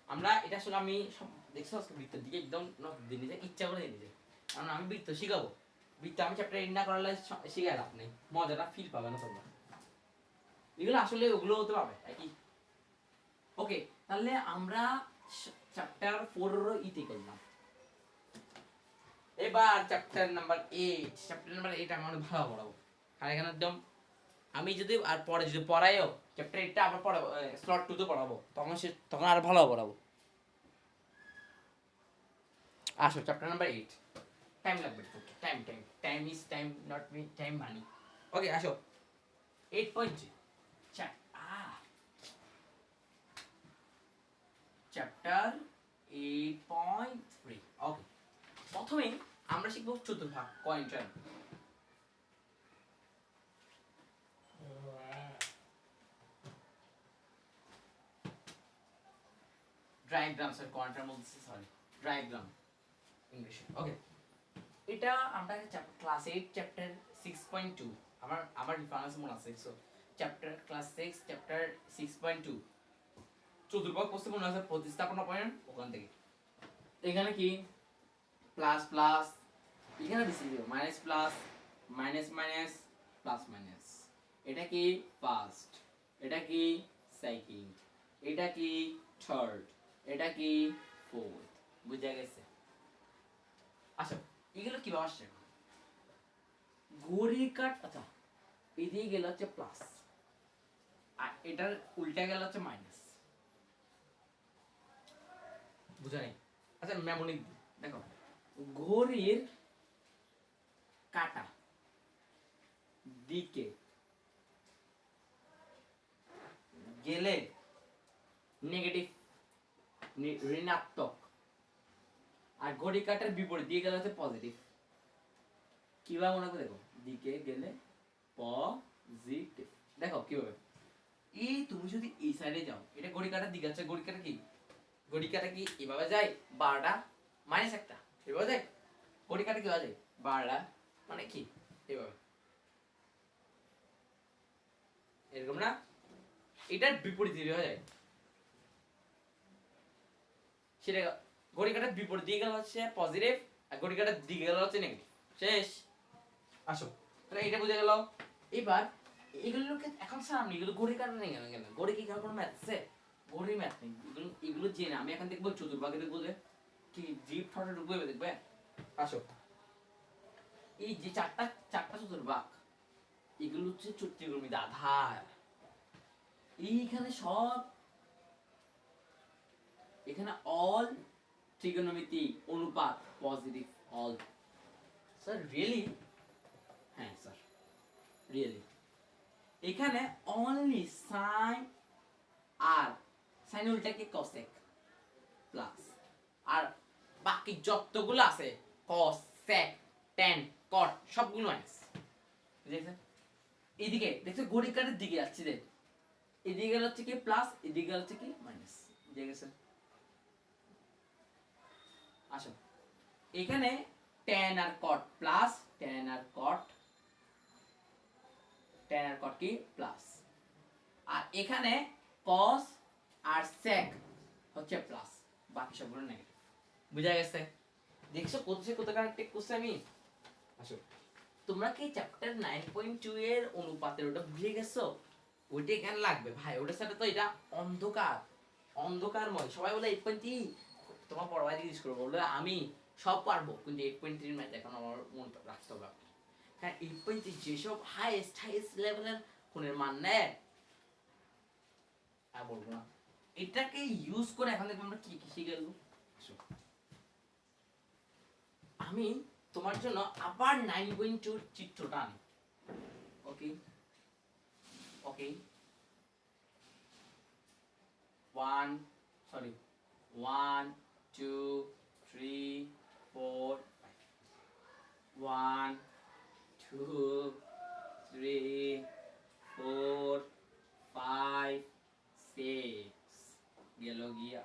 Speaker 1: আমরা এটা আসলে আমি সব দেখছো আজকে বৃত্তের দিকে একদম দিয়ে নিতে ইচ্ছা করে দিয়ে নিতে, কারণ আমি বৃত্ত শিখাবো, বৃত্ত আমি চ্যাপ্টার এন্ড না করালে শিখাই লাভ নেই, মজাটা ফিল পাবে না তোমরা, এগুলো আসলে ওগুলো হতে পাবে একই। ওকে, তাহলে আমরা চ্যাপ্টার 4 এর ইতি করলাম। এবার চ্যাপ্টার নাম্বার 8, চ্যাপ্টার নাম্বার 8 আমি অনেক ভালো পড়াবো, আর এখানে একদম আমি যদি আর পরে যদি পড়াইও চ্যাপ্টার 8টা আবার পড়াবো, স্লট 2 তে পড়াবো, তখন আর ভালো পড়াবো। আসো চ্যাপ্টার নাম্বার 8, টাইম লাগবে, okay time is time, not me time money. Okay আসো 8.3 চ্যাপ্টার 8.3। ওকে, প্রথমে আমরা শিখবো চতুর্ভাগ, কোয়াড্র্যান্ট। ডায়াগ্রাম স্যার, কোয়াড্র্যান্ট বলতেছি, সরি ডায়াগ্রাম ইংলিশে। ওকে, এটা আমরা ক্লাস 8 চ্যাপ্টার 6.2, আমার রেফারেন্স মনে আছে, সো চ্যাপ্টার ক্লাস 6 চ্যাপ্টার 6.2 চতুর্ভাগ প্রশ্ন মনে আছে, প্রতিস্থাপনা পয়েন্ট ওখান থেকে। এখানে কি প্লাস প্লাস, এখানে বেশি দিও minus plus, minus minus plus minus, এটা কি ফার্স্ট, এটা কি সেকেন্ড, এটা কি থার্ড, এটা কি ফোর্থ, বুঝা গেছে? আচ্ছা এগুলো কিভাবে আসছে, ঘড়ির কাট, আচ্ছা এদিকে গেল হচ্ছে প্লাস, আর এটার উল্টা গেল হচ্ছে মাইনাস, বুঝা নেই? আচ্ছা মেমোনিক দেখো, ঘড়ির কাটা দিকে গেলে নেগেটিভ ঋণাত্মক, আর ঘড়ি কাটার বিপরীত দিয়ে গেলে হচ্ছে পজিটিভ। কিভাবে মনে করে দেখো, দিকে গেলে পজিটিভ, দেখো কিভাবে, এই তুমি যদি এই সাইডে যাও, এটা ঘড়ি কাটার দিকে আছে, ঘড়ি কাটা কি, ঘড়ি কাটা কি এভাবে যায় 12টা মাইনাস একটা, এভাবে যায়, ঘড়ি কাটা কিভাবে যায় 12টা মানে কি এভাবে, এরকম না, এটার বিপরীত দিয়ে হয়ে যায়, সেটা ঘড়ি কাটার বিপরীত দিয়ে গেল হচ্ছে পজিটিভ, আর ঘড়ি কাটার দিকে গেল হচ্ছে নেগেটিভ, শেষ। আসো তাহলে এটা বুঝে গেল। এবার এগুলোকে এখন সামনে এগুলো ঘড়ি কাটা নেই কেন, কেন ঘড়ি কি কোনো ম্যাথ আছে, ঘড়ি ম্যাথ নেই, এগুলো জেনে আমি এখন দেখবো চতুর্ভাগে দেখবো যে কি জিপ ফটো ঢুকবে দেখবে। আসো এই যে চারটা চারটা চতুর্ভাগ, এগুলো হচ্ছে ত্রিকোণমিতি আধার, এইখানে সব, এখানে অল ত্রিকোণমিতি অনুপাত পজিটিভ, অল। Sir really? হ্যাঁ স্যার রিয়েলি। এখানে অনলি সাইন আর সাইন উল্টাকে কসেক প্লাস, আর বাকি যতগুলো আছে কস সেক ট্যান কট সবগুলো মাইনাস, বুঝেছেন? এদিকে দেখছো ঘড়ি কাটার দিকে যাচ্ছে, দেখ এদিকে গেল হচ্ছে কি প্লাস, এদিকে গেল হচ্ছে কি মাইনাস, বুঝে গেছে? আসো এখানে ট্যান আর কট প্লাস, ট্যান আর কট, ট্যান আর কট কি প্লাস, আর এখানে কস আর সেক হচ্ছে প্লাস, বাকি সবগুলো নেগেটিভ, বুঝা গেছে? দেখছো কত কানেক্টেড করছি আমি। আসো তোমরা কি চ্যাপ্টার 9.2 এর অনুপাতের ওটা বুঝে গেছো? ওইটা এখানে লাগবে ভাই, ওটার সাথে তো এটা অন্ধকার, অন্ধকারময়। সবাই বলে 8.3, তোমার বড় ভাই জিজ্ঞেস করবো, বললো আমি সব পারবো কিন্তু 8.3 ম্যাথ এখন আমার মন রাখতে হবে। হ্যাঁ 8.3 যেসব হাইয়েস্ট লেভেলের কোণের মান নেয় আর বলবো না, এটাকে ইউজ করে এখন দেখবো আমরা কি কি শিখে গেলবো। আমি তোমার জন্য আবার 9.2 চিত্রটা আনি। ওকে ওকে 1 2 3 4 1 2 3 4 5 6 গেল গিয়া।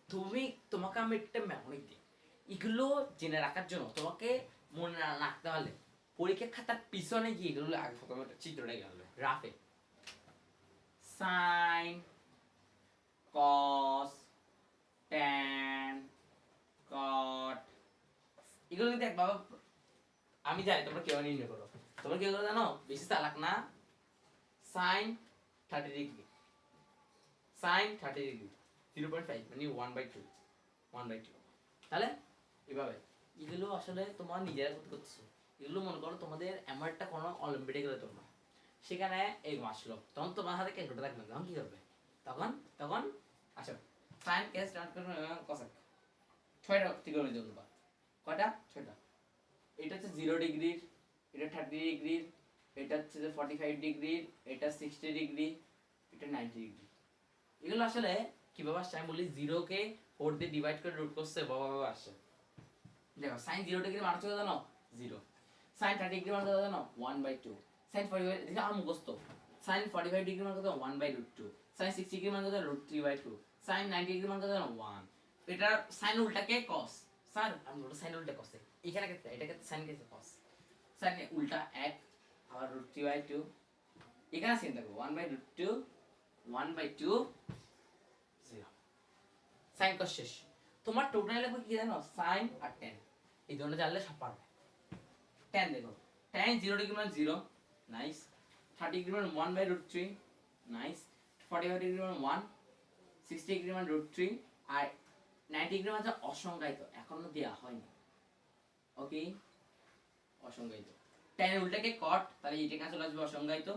Speaker 1: তুমি তোমাকে আমি একটা মেমোরি দিই, এগুলো জেনে রাখার জন্য তোমাকে মনে রাখতে হলে পরীক্ষা খাতার পিছনে গিয়ে এগুলো আগে প্রথমে চিত্রটা গেল রাফে সাইন কস ট্যান কট, এগুলো কিন্তু একবার আমি জানি তোমরা কেউ নির্ণয় করো, তোমরা কেউ জানো বেশি চালাক না। সাইন 30 ডিগ্রি, সাইন 30 ডিগ্রি 0.5 মানে 1/2 1/2। তাহলে এভাবে এগুলো আসলে তোমার নিজেরা করতে করতেছো। এগুলো মনে করো তোমাদের এমন একটা কোনো অলিম্পিয়াডে গেলে তোমরা সেখানে এই আসলো, তখন তোমার হাতে ক্যালকুলেটর থাকবে, তখন কি করবে? তখন তখন আচ্ছা সাইন কেস ট্রান্স কসেক 6টা ত্রিকোণমিতির অনুপাত, কয়টা? 6টা। এটা হচ্ছে 0 ডিগ্রির, এটা 30 ডিগ্রির, এটা হচ্ছে 45 ডিগ্রির, এটা 60 ডিগ্রি, এটা 90 ডিগ্রি। এগুলো আসলে কিভাবে আসছে আমি বলি, 0 কে 4 দিয়ে ডিভাইড করে রুট করছে বাবা আসছে। দেখো sin 0 ডিগ্রি মান হচ্ছে জানো 0, sin 30 ডিগ্রি মান কত জানো 1/2, sin 45 দেখো আর মুখস্থ, sin 45 ডিগ্রি মান কত 1/√2, sin 60 ডিগ্রি মান কত √3/2, sin 90 ডিগ্রি মান কত জানো 1। এটা sin উল্টাকে cos, স্যার আমি বলবো sin উল্টা cos, এখানে ক্ষেত্রে এটাকে sin কে cos, sin উল্টা 1 আবার √3/2, এখানে sin থাকবে 1/√2 1/2 0। sin cos শেষ, তোমার টোটাল লাগবে কি জানো sin আর tan, এই দুটো জানলে সব পারবে। tan দেখো, tan 0 ডিগ্রি মান 0 নাইস, 30 ডিগ্রি মান 1/√3 নাইস, 45 ডিগ্রি মান 1, 60 ডিগ্রি মান √3 আর 90 ডিগ্রি মান অসংজ্ঞায়িত, এখনো দেয়া হয়নি। ওকে অসংজ্ঞায়িত, tan এর উল্টাকে cot, তাহলে এইটা কাছে চলে আসবে অসংজ্ঞায়িত।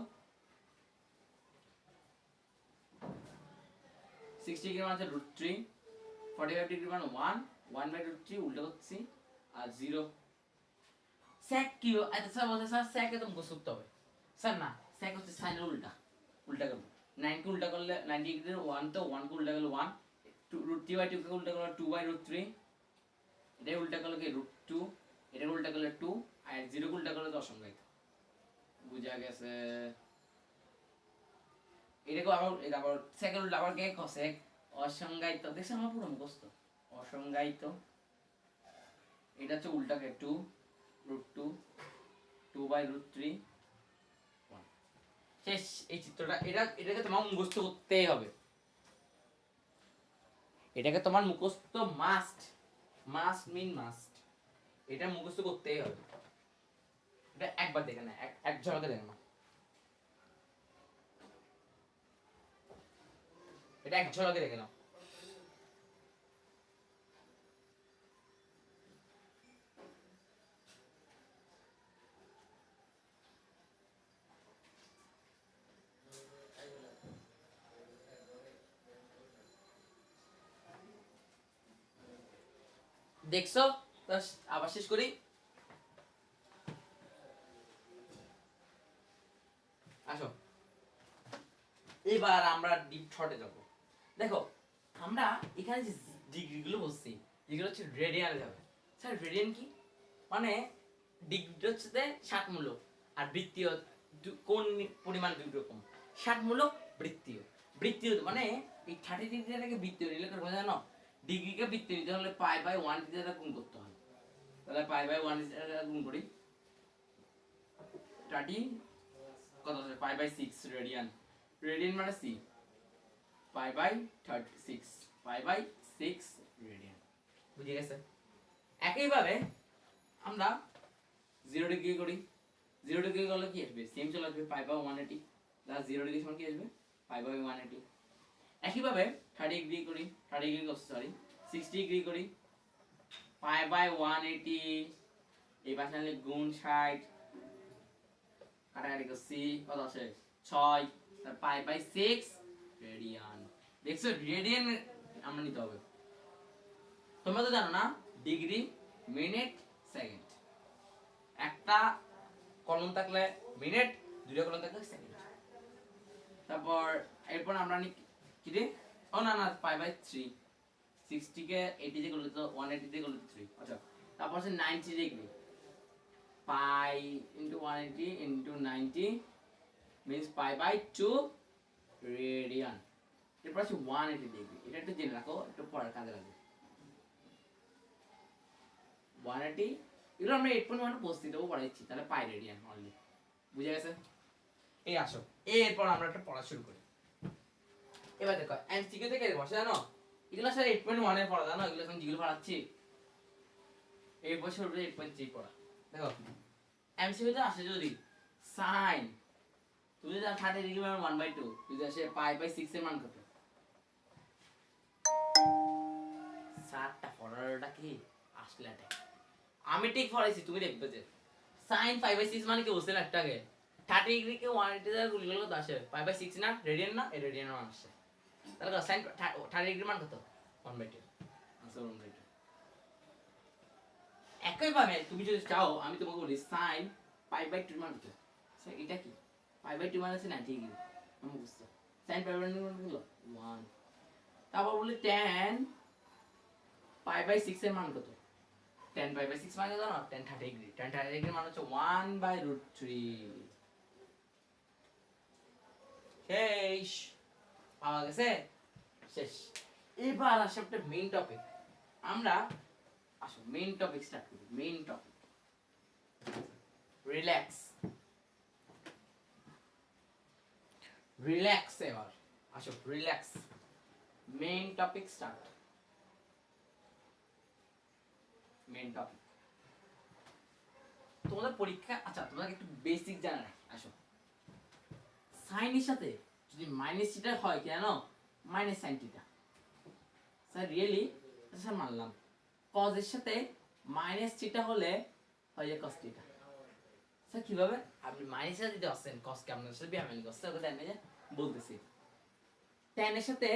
Speaker 1: 60 ডিগ্রি মান √3, 45 ডিগ্রি মান 1 1/√3 উল্টা করছি আর 0। sec কি এত স্যার বলতে স্যার sec এ তো মুখস্থ করতে হবে, স্যার না sec হচ্ছে sin এর উল্টা, উল্টা করব 9 কে উল্টা করলে 90 ডিগ্রির 1 তো 1 কে উল্টা করলে 1, √3/2 কে উল্টা করলে 2/√3, এটা উল্টা করলে কি √2, এটা উল্টা করলে 2 আর 0 কে উল্টা করলে তো অসংজ্ঞায়িত। বুঝা গেছে? এটাকে আবার এটা আবার sec এর উল্টা আবার কে cosec, অসংজ্ঞায়িত, দেখছ আমার পুরো মুখস্থ অসংজ্ঞায়িত। এটা হচ্ছে উল্টাকে 2 √2 2/√3 1 শেষ। এই চিত্রটা এটাকে তোমার মুখস্থ করতেই হবে, এটাকে তোমার মুখস্থ মাস্ট মাস্ট, এটা মুখস্থ করতেই হবে। এটা একবার দেখে না, এক ঝলকে দেখে না, এটা এক ঝলকে দেখে নাও। দেখছো? আবার শেষ করি। আসো এবার আমরা ডিপ শর্টে যাব। দেখো আমরা এখানে যে ডিগ্রিগুলো বলছি এগুলো হচ্ছে রেডিয়ানে যাবে। স্যার রেডিয়ান কি? মানে ডিগ্রি হচ্ছে 60 মূলক আর বৃত্তীয় কোন পরিমাণ দুই রকম, 60 মূলক বৃত্তীয়। বৃত্তীয় মানে এই 30 ডিগ্রিটাকে বৃত্তীয় নিলে করবে জানো, ডিগ্রিকে বৃত্তীয় নিতে হলে π/1 দিয়ে গুণ করতে হয়। তাহলে π/1 দিয়ে গুণ করি 30 কত আছে π/6 রেডিয়ান, রেডিয়ান মানে c π/36 π/6 রেডিয়ান। বুঝে গেছে? একইভাবে আমরা 0 ডিগ্রি করি, 0 ডিগ্রি করলে কি আসবে সেম চলে আসবে π/180 তাহলে 0 ডিগ্রি সমান কি আসবে পাই বাই 180। একইভাবে 30 ডিগ্রি করি, 30 ডিগ্রি সরি 60 ডিগ্রি করি, পাই বাই 180, এই পাশে আনলে গুণ 60, কাটাকাটি করছি কত আসে 6, তার পাই বাই 6 রেডিয়ান। দেখছো রেডিয়ান আমরা নিতে হবে। তোমরা তো জানো না ডিগ্রি, মিনিট, সেকেন্ড। একটা কলম থাকলে মিনিট, দুইটা কলম থাকলে সেকেন্ড। তারপর এরপর আমরা কি রে, ও না না পাই বাই 3, 60 কে 80 দিয়ে করলে তো 180 দিয়ে করলে 3। আচ্ছা তারপর আছে 90 degree, pi into 180 into 90 means pi by 2 radian. এরপর আছে 180 ডিগ্রি, এটা একটু জেনে রাখো, একটু পরের কাজে লাগবে। 180 এগুলো আমরা 8.1 বসতে দেবো পড়াচ্ছি, তাহলে পাই রেডিয়ান অনলি। বুঝে গেছে? এই আসো এরপর আমরা একটা পড়া শুরু করি। এবার দেখো এমসিকিউ থেকে বসে জানো এগুলো আসলে 8.1 এর পড়া, জানো এগুলো এখন যেগুলো পড়াচ্ছি এই বছর 8.3 পড়া। দেখো এমসিকিউ তে আসে যদি sin, তুমি যদি 30 ডিগ্রি মান 1/2, যদি আসে পাই বাই 6 এর মান কত? 7টা পড়াটা কি আসলে এটা আমি ঠিক পড়াইছি, তুমি দেখবে যে sin 5/6 মানে কি বুঝতে না একটা আগে 30 ডিগ্রি কে 180 দ্বারা গুণ করলে কত আসে? 5/6 না রেডিয়ান, না এই রেডিয়ানের মান আসে। তাহলে sin 30 ডিগ্রি মান কত? 1/2, আনসার 1/2। একইভাবে তুমি যদি চাও আমি তোমাকে বলি sin পাই বাই 2 মান কত? স্যার এটা কি পাই বাই 2 মানে আছে 90 ডিগ্রি, আমি বুঝছো sin পাই বাই 2 মান কত? 1। তারপর বলি tan পাই বাই 6 এর মান কত? tan পাই বাই 6 মানে জানো tan 30 ডিগ্রি, tan 30 ডিগ্রি মানে হচ্ছে 1/√3। শেষ, পাওয়া গেছে? শেষ। এবার আসে একটা মেইন টপিক। আমরা আসো মেইন টপিক স্টার্ট করি। Main topic relax. রিল্যাক্স এবার আসো relax, main topic start. Main topic তোমাদের পরীক্ষা, আচ্ছা তোমাদের একটু বেসিক জানা রাখি। আসো সাইনের সাথে যদি মাইনাস থিটা হয় কেন minus sine theta, sir really sir মানলাম। কজ এর সাথে মাইনাস থিটা হলে হয় যে কস থিটা। স্যার কিভাবে? আপনি মাইনাসে যদি আসেন কস কে আপনার সাথে বিয়ামানি করছে ওটা দেন যে বলতেছি tan এর সাথে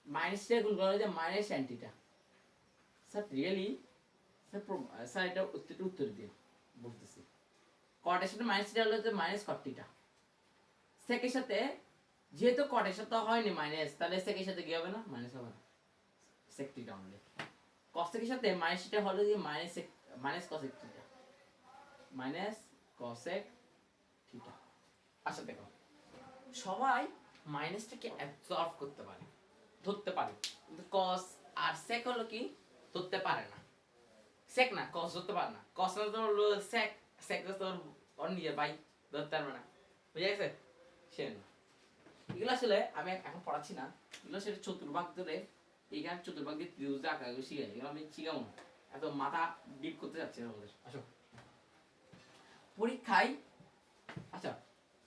Speaker 1: মাইনাস থিটা গুণ করা যায় minus sine theta. Sir really sir এটা উত্তর দিন বলতেছি। কট এর সাথে মাইনাস থিটা হলে যে মাইনাস কট থিটা। সেক এর সাথে যেহেতু কট এর সাথে হয়নি মাইনাস, তাহলে সেক এর সাথে কি হবে না মাইনাস হবে না, সেক থিটা অনলি। কস এর সাথে মাইনাস থিটা হলে যে minus cosec theta, minus cosec theta. আচ্ছা দেখো সবাই মাইনাসটাকে অ্যাবজর্ব করতে পারে, ধরতে পারে, কিন্তু কস আর সেক হলো কি ধরতে পারে না। সেক না কস ধরতে পারে না, কস না তো হলো সেক, সেক তো ওর নিজের ভাই, ধরতে পারবে না। বুঝে গেছে? সেন এগুলো আসলে আমি এখন পড়াচ্ছি না, এগুলো সেটা চতুর্ভাগ ধরে এইখানে চতুর্ভাগ দিয়ে ত্রিভুজ আঁকা এগুলো শিখাই, এগুলো আমি শিখাবো না, এত মাথা ডিপ করতে যাচ্ছে না আমাদের। আসো পরীক্ষায়, আচ্ছা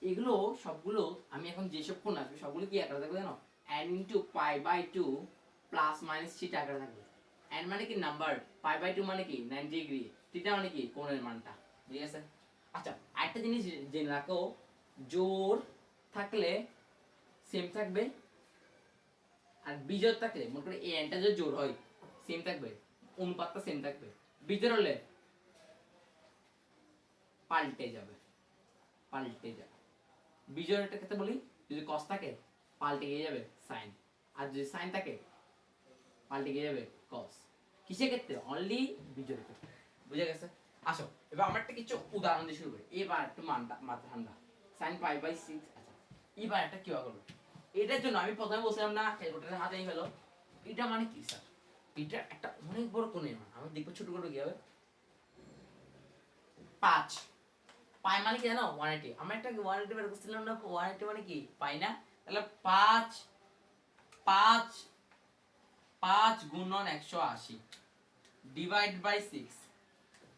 Speaker 1: এগুলো সবগুলো আমি এখন যেসব কোণ আসবে সবগুলো কি আকারে থাকবে জানো? n into pi by 2 plus minus theta আকারে থাকবে। n মানে কি নাম্বার, পাই বাই 2 মানে কি 90 ডিগ্রি, থিটা মানে কি কোণের মানটা। ঠিক আছে? আচ্ছা আরেকটা জিনিস জেনে রাখো, জোর থাকলে সেম থাকবে, আর বিজোড় থাকলে মনে করে এই nটা যদি জোড় হয় সেম থাকবে, অনুপাতটা সেম থাকবে। বিজোড় হলে পাল্টে যাবে, পাল্টে যাবে। বিজোড়ের ক্ষেত্রে বলি যদি cos থাকে পাল্টে গিয়ে যাবে sin, আর যদি sin থাকে পাল্টে গিয়ে যাবে cos। কিসের ক্ষেত্রে? অনলি বিজোড়ের ক্ষেত্রে। বুঝে গেছে? আসো এবার আমরা একটা কিছু উদাহরণ দিয়ে শুরু করি। এবার একটু মাথা ঠান্ডা। sin pi by 6। আচ্ছা এবার একটা কিভাবে করবো এটার জন্য আমি প্রথমে বলছিলাম না ক্যালকুলেটর হাতেই ফেলো। এটা মানে কি স্যার? এটা একটা অনেক বড় কোণের মান, আমি দেখবো ছোট করে কি হবে। 5 পাই মানে কি জানো 180, আমরা একটা 180 বের করছিলাম না, 180 মানে কি পাই না, তাহলে 5 5 5 গুণন 180 ডিভাইড বাই 6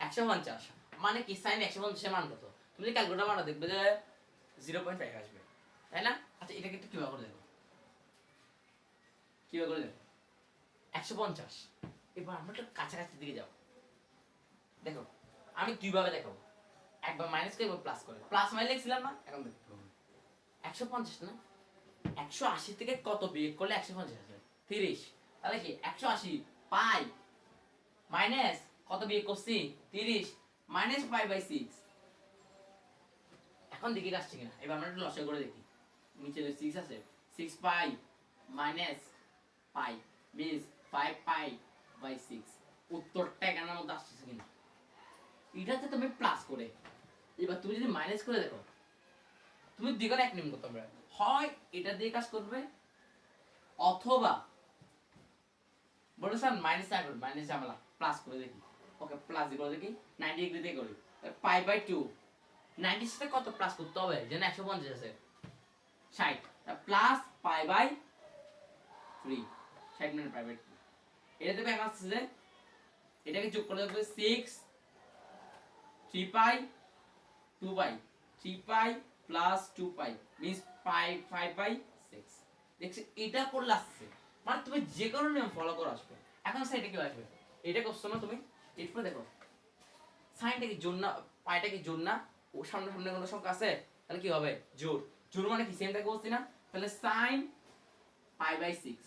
Speaker 1: 150 মানে কি sin 150 এর মান কত? তুমি যদি ক্যালকুলেটর মারো দেখবে যে 0.5 আসবে। তাই না? আচ্ছা এটাকে একটু কিভাবে করে দেখো, কিভাবে করে দেখো 150। এবার আমরা একটু কাছাকাছি দিকে যাও, দেখো আমি দুইভাবে দেখাবো, একবার মাইনাস করে একবার প্লাস করে, প্লাস মাইনাস লিখছিলাম না, এখন দেখো 150 না, 180 থেকে কত বিয়োগ করলে 150 আসবে? 30। তাহলে কি 180 পাই মাইনাস কত বিয়োগ করছি 30 মাইনাস পাই বাই 6। এখন দেখি আসছে কিনা, এবার আমরা একটু লসাগু করে দেখি। নিচে যে 6 আছে, 6 pi minus pi means 5 pi by 6, উত্তরটা এখানের মধ্যে আসছে কিনা। এটাতে তুমি প্লাস করে, এবার তুমি যদি মাইনাস করে দেখো, তুমি দ্বিগুণ এক নিম্ন তোমরা হয় এটা দিয়ে কাজ করবে, অথবা বলো স্যার মাইনাস না করবে, মাইনাস ঝামেলা, প্লাস করে দেখি। ওকে প্লাস দিয়ে করে দেখি, 90 ডিগ্রি দিয়ে করি, পাই বাই 2। 90 সাথে কত প্লাস করতে হবে, যেন 150 আছে 60, প্লাস পাই বাই 3, 60 মানে পাই বাই 2। এটা দেবে এখন আসছে যে এটাকে যোগ করে দেবে 6 3 pi 2 pi 3 pi plus 2 pi means pi 5 by 6। দেখছি এটা করলে আসছে, মানে তুমি যে কোনো নিয়ম ফলো করে আসবে। এখন সাইডে কি আসবে, এটা করছো না তুমি, এরপর দেখো সাইনটা কি জোর না, পাইটা কি জোর না, ও সামনে সামনে কোনো সংখ্যা আছে, তাহলে কি হবে জোর, জোর মানে কি সেম থাকে বলছি না, তাহলে সাইন পাই বাই 6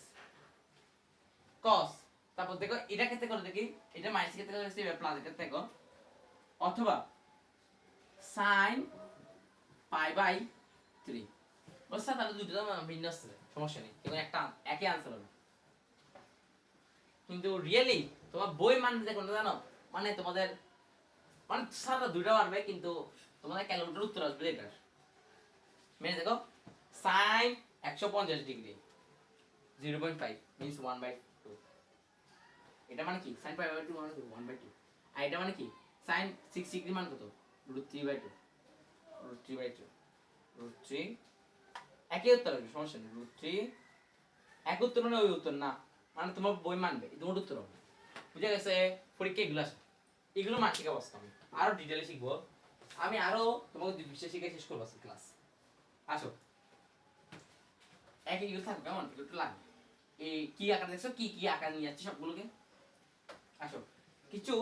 Speaker 1: cos, তারপর দেখো এটা ক্ষেত্রে করে দেখি, এটা মাইনাস ক্ষেত্রে করে দেখি প্লাস ক্ষেত্রে দেখো, অথবা সাইন পাই বাই 3। বুঝছো, তাহলে দুটো ভিন্ন আসছে, সমস্যা নেই, কিন্তু একটা একই আনসার হবে। কিন্তু রিয়েলি তোমার বই মানে দেখো না, জানো মানে তোমাদের মানে সারা দুইটা পারবে, কিন্তু তোমাদের ক্যালকুলেটর উত্তর আসবে এটার। মেনে দেখো সাইন 150 ডিগ্রি 0.5 মিন্স 1/2। এটা মানে কি সাইন পাই বাই 2 মানে 1/2। আর এটা মানে কি সাইন 6 ডিগ্রি মানে কত, √3/2, √3/2, √3 একই উত্তর হবে, সমস্যা নেই। √3 এক উত্তর মানে ওই উত্তর না, মানে তোমার বই মানবে তোমার উত্তর হবে। বুঝে গেছে? পরীক্ষা এগুলো আসে, এগুলো মানসিক অবস্থা আমি আরো ডিটেইলে শিখবো, আমি আরো তোমাকে দুই বিষয় শিখে শেষ করবো ক্লাস। আসো একই এগুলো থাকবে, কেমন একটু লাগবে, এই কি আকার দেখছো, কি কি আকার নিয়ে যাচ্ছে সবগুলোকে। আসো কিছু,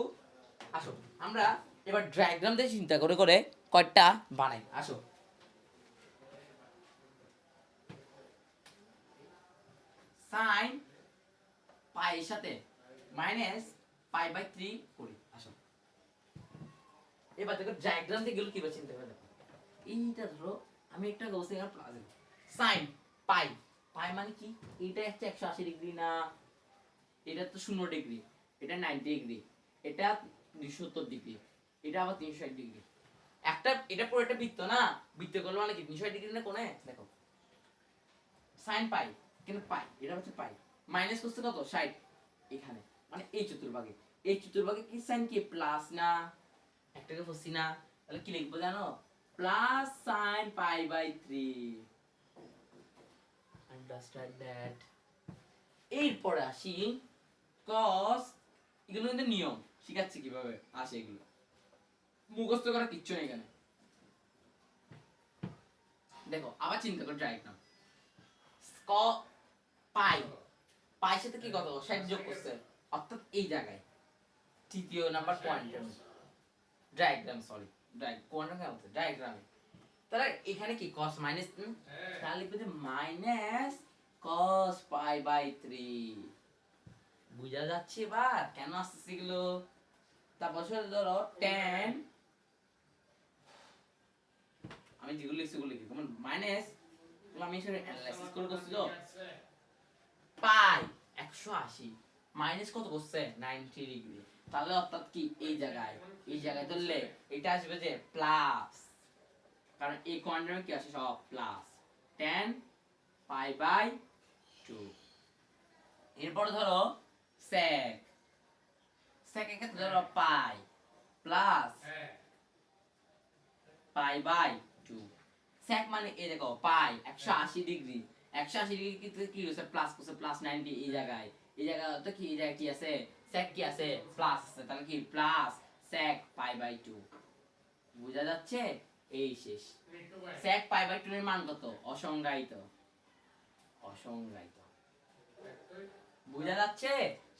Speaker 1: আসো আমরা এবার ডায়াগ্রাম দিয়ে চিন্তা করে করে কয়টা বানাই। আসো সাইন পাই এর সাথে মাইনাস পাই বাই 3 করি। আসো এবার দেখো ডায়াগ্রাম দিয়ে গেল কিভাবে চিন্তা করে দেখো, এইটা ধরো আমি একটা বলছি এখানে প্লাস সাইন পাই, পাই মানে কি, এটা হচ্ছে 180 ডিগ্রি না, এটা তো 0 ডিগ্রি, এটা 90 ডিগ্রি, এটা 270 ডিগ্রি, এটা আবার 360 ডিগ্রি। একটা এটা পুরো একটা বৃত্ত না, বৃত্ত করলে মানে কি 360 ডিগ্রি না কোণে, দেখো সাইন পাই, কিন্তু পাই এটা হচ্ছে পাই, মাইনাস করতে কত 60 এখানে, মানে এই চতুর্ভাগে, এই চতুর্ভাগে কি সাইন কি প্লাস না, একটাকে ফুসি না, তাহলে কি লিখবো জানো, plus sine pi by 3। Understand that. এরপরে আসি cos, এগুলো কিন্তু নিয়ম শিখাচ্ছি কিভাবে আসে, এগুলো মুখস্থ করা কিচ্ছু নেই এখানে। দেখো আবার চিন্তা করে ডায়াগ্রাম, পাই পাই সাথে কি কত 60 যোগ করছে, অর্থাৎ এই জায়গায় তৃতীয় number point diagram, sorry quantum কেন বলতে ডায়াগ্রামে, তাহলে এখানে কি cos মাইনাস, তাহলে লিখবে যে মাইনাস cos পাই বাই 3। বুঝা যাচ্ছে এবার কেন আসছে এগুলো। তারপর ধরো tan, আমি যেগুলো লিখছি ওগুলো লিখি, যেমন মাইনাস, আমি এখানে অ্যানালাইসিস করে করছি তো, পাই 180 মাইনাস কত করছে 90 ডিগ্রি, তাহলে অর্থাৎ কি এই জায়গায়, এই জায়গায় ধরলে এটা আসবে যে প্লাস, কারণ এই কোয়ান্টামে কি আসে সব প্লাস, tan পাই বাই 2। এরপর ধরো sec, sec এর ক্ষেত্রে ধরো pi plus pi by 2। sec মানে এই দেখো পাই 180 ডিগ্রি, 180 ডিগ্রি কি হচ্ছে প্লাস করছে প্লাস 90, এই জায়গায় তো কি এই জায়গায় কি আছে sec কি আছে প্লাস আছে, তাহলে কি প্লাস sec পাই বাই 2। বোঝা যাচ্ছে? এই শেষ। sec পাই বাই 2 এর মান কত? অসংজ্ঞায়িত। বুঝা যাচ্ছে?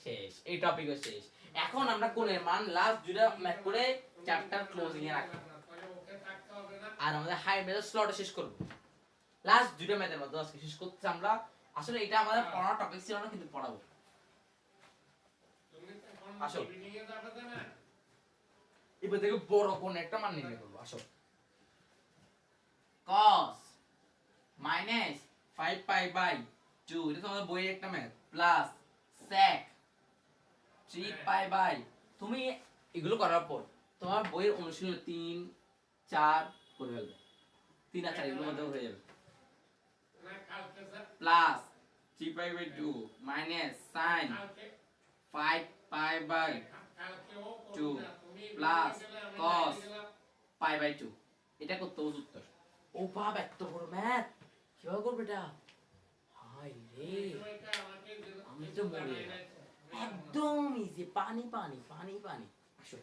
Speaker 1: শেষ, এই টপিকও শেষ। এখন আমরা কোণের মান লাস্ট দুটো ম্যাথ করে চ্যাপ্টার ক্লোজিং এ রাখব আর আমাদের হাই মেথড স্লটে শেষ করব। লাস্ট দুটো ম্যাথের মধ্যে আজকে শেষ করতে আমরা। আসলে এটা আমাদের পড়ার টপিক ছিল না, কিন্তু পড়াবো। আসো এবার দেখো বড় কোণ একটা মান নির্ণয় করব। আসো cos মাইনাস 5 পাই বাই 2, এটা তোমাদের বইয়ের একটা math, plus sec 3 pi by, তুমি এগুলো করার পর তোমার বইয়ের অনুশীলন 3 4 করে ফেলবে, 3 আর 4 এগুলোর মধ্যে হয়ে যাবে, plus 3 pi by 2 minus sin 5 pi by 2 plus cos pi by 2। এটা করতে হবে উত্তর। ও বাবা, এত বড় ম্যাথ কিভাবে করবে এটা? হাই রে, আমি তো মরে গেলাম। একদম ইজি, পানি পানি পানি পানি। আসো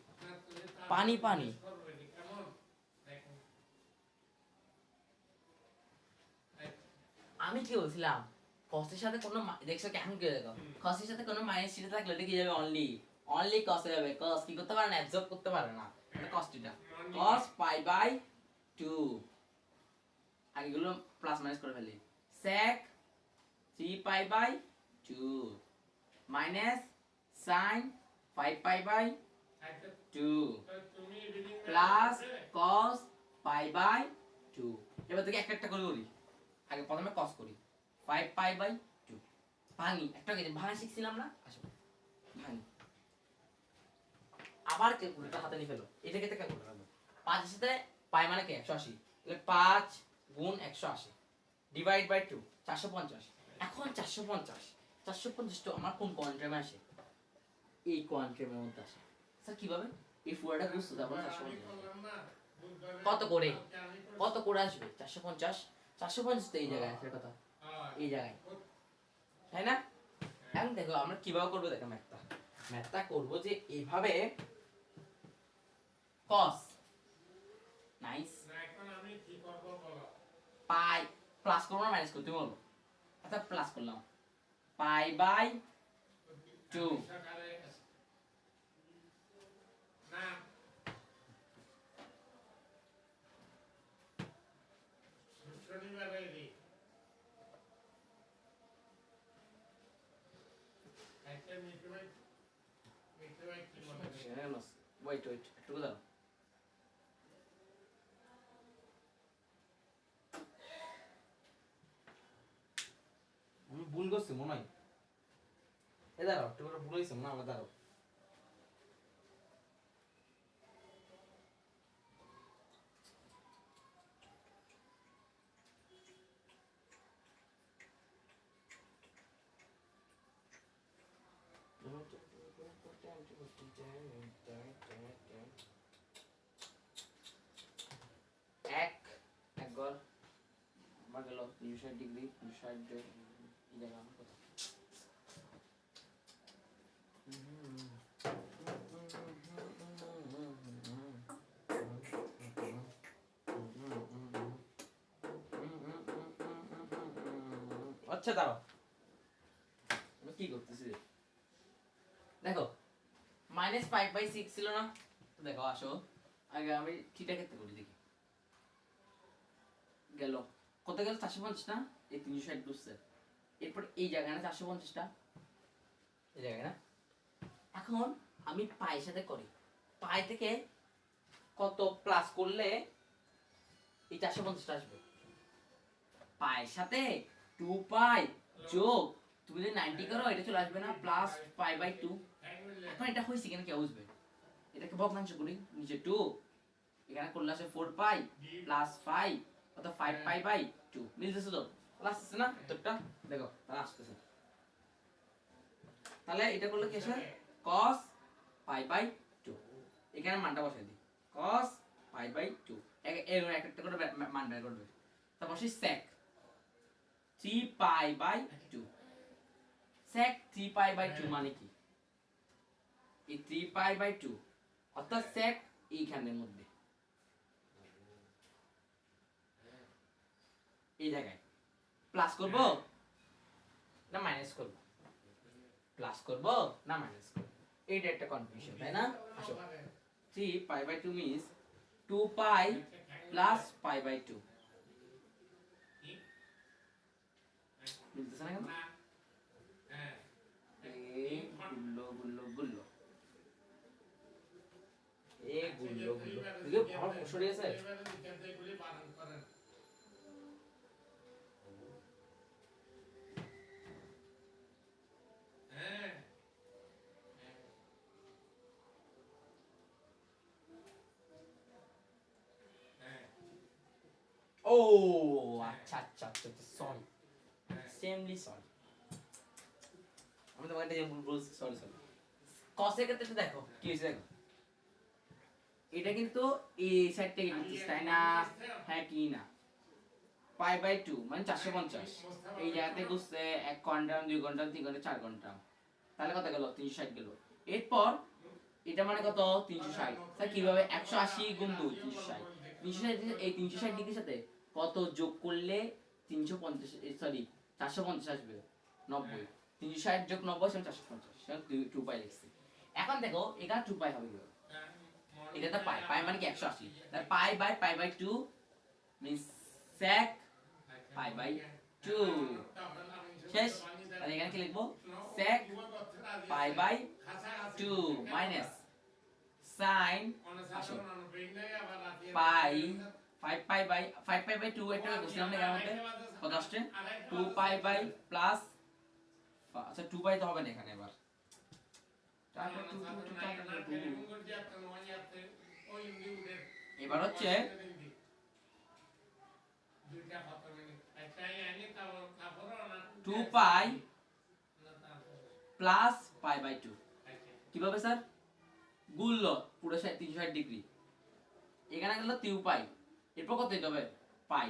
Speaker 1: পানি পানি। আমি কি বলছিলাম, কসের সাথে কোনো দেখছো কেমন কি দেখো, কসের সাথে কোনো মাইনাস চিহ্ন থাকলে এটা কি যাবে? অনলি অনলি কস হয়ে যাবে। কস কি করতে পারে না? অ্যাবজর্ব করতে পারে না। এটা cos theta, cos pi by 2, আগেগুলো প্লাস মাইনাস করে ফেলি, sec 3 pi by 2 minus sin 5 pi by 2 plus cos pi by 2। এবার থেকে একটা একটা করে করি। আগে প্রথমে cos করি, 5 পাই বাই 2 ভাঙি, একটা কেটে ভাঙা শিখছিলাম না। আসো ভাঙি, আবার ক্যালকুলেটর হাতে নিয়ে ফেলো। এটাকে তো ক্যালকুলেটর হবে, 5 এর সাথে পাই মানে কি 180, তাহলে 5 গুণ 180 ডিভাইড বাই 2 450। এখন 450 তো আমার কোন কোয়ান্টামে আসে? এই কোয়ান্টামের মধ্যে আসে। স্যার কিভাবে? এই ফুয়াটা বুঝতে তারপর 450 কত করে, কত করে আসবে? 450 তো এই জায়গায় আসার কথা, এই জায়গায়, তাই না? এখন দেখো আমরা কিভাবে করবো, দেখো ম্যাথটা করবো যে এইভাবে, cos নাইস, এখন আমি কি করব বলো, পাই প্লাস করব না মাইনাস করতে বলো? আচ্ছা প্লাস করলাম, পাই বাই 2 না শনিবারে দি একটা মিটে ভাই কি মনে হয়? ওয়েট একটু দাও। আমি ভুল করছি মনে হয়, এ দাঁড়াও একটু করে ভুল হয়েছে মনে হয়, দাঁড়াও। এক গড় আমার গেল 260 ডিগ্রি, 260 এই জায়গা আমার কত? আচ্ছা দাঁড়াও, আমি কি করতেছি দেখো, -5/6 ছিল না? দেখো আসো আগে আমি থিটা ক্ষেত্রে করি, দেখি গেল কত গেল, 450 না? এই 360 ডুবছে, এরপর এই জায়গায় না 450 টা এই জায়গায় না। এখন আমি পায়ের সাথে করি, পাই থেকে কত প্লাস করলে এই 450 টা আসবে? পায়ের সাথে 2 পাই যোগ তুমি যদি 90 করো এটা চলে আসবে না, প্লাস পাই বাই 2। এখন এটা হইছে কেন কি বুঝবে? এটাকে ভগ্নাংশ করি, নিচে 2 এখানে করলে আসে 4 পাই প্লাস 5 কত 5 পাই বাই 2 মিলতেছে তো? প্লাস আছে না উত্তরটা? দেখো তাহলে আসতেছে, তাহলে এটা করলে কি আসে? cos পাই বাই 2, এখানে মানটা বসাই দিই, cos পাই বাই 2 এর এক একটা করে মান বের করবে। তারপর সেই sec 3 pi by 2, sec 3 pi by 2 মানে কি? এই 3 পাই বাই 2 অর্থাৎ sec এইখানের মধ্যে এই জায়গায় প্লাস করব না মাইনাস করব, প্লাস করব না মাইনাস করব, এইটা একটা কনফিউশন, তাই না? আসো 3 pi by 2 means 2 pi plus pi by 2 বুঝতেছ না কেন? গুল্লো গুল্লো গুল্লো গুল্লো গুল্লো দেখো আমার প্রশ্ন আছে। ও আচ্ছা আচ্ছা আচ্ছা সরি, সেমলি সরি, আমি তোমাকে একটা ভুল বলছি, সরি সরি। কসের ক্ষেত্রে দেখো কি হয়েছে, দেখো এটা কিন্তু এই সাইড থেকে নিচ্ছিস তাই না? হ্যাঁ কি না, পাই বাই 2 মানে 450, এই জায়গাতে গুছছে 1 ঘন্টা 2 ঘন্টা 3 ঘন্টা 4 ঘন্টা, তাহলে কত গেল? 360 গেল। এরপর এটা মানে কত? 360। তাহলে কিভাবে 180 গুণ 2 360, 360 এই 360 ডিগ্রির সাথে কত যোগ করলে 350 সরি 450 আসবে? 90। 360 যোগ 90 সমান 450, সেটা 2 পাই লিখছি। এখন দেখো এখানে 2 পাই হবে কি? এটা তো পাই, পাই মানে কি 180, তাহলে pi by pi by 2 means sec pi by 2 শেষ। তাহলে এখানে কি লিখবো? sec pi by 2 minus sin আসো পাই 5 পাই বাই 5 পাই বাই 2 এটা বুঝলাম না এর মধ্যে কত আসছে? 2 পাই বাই প্লাস, আচ্ছা 2 পাই তো হবে না এখানে, এবার এবার হচ্ছে 2 পাই প্লাস পাই বাই 2 কিভাবে স্যার? গুণল পুরো 360 ডিগ্রি, এখানে গেল 2 পাই, এরপর কত দিতে হবে? পাই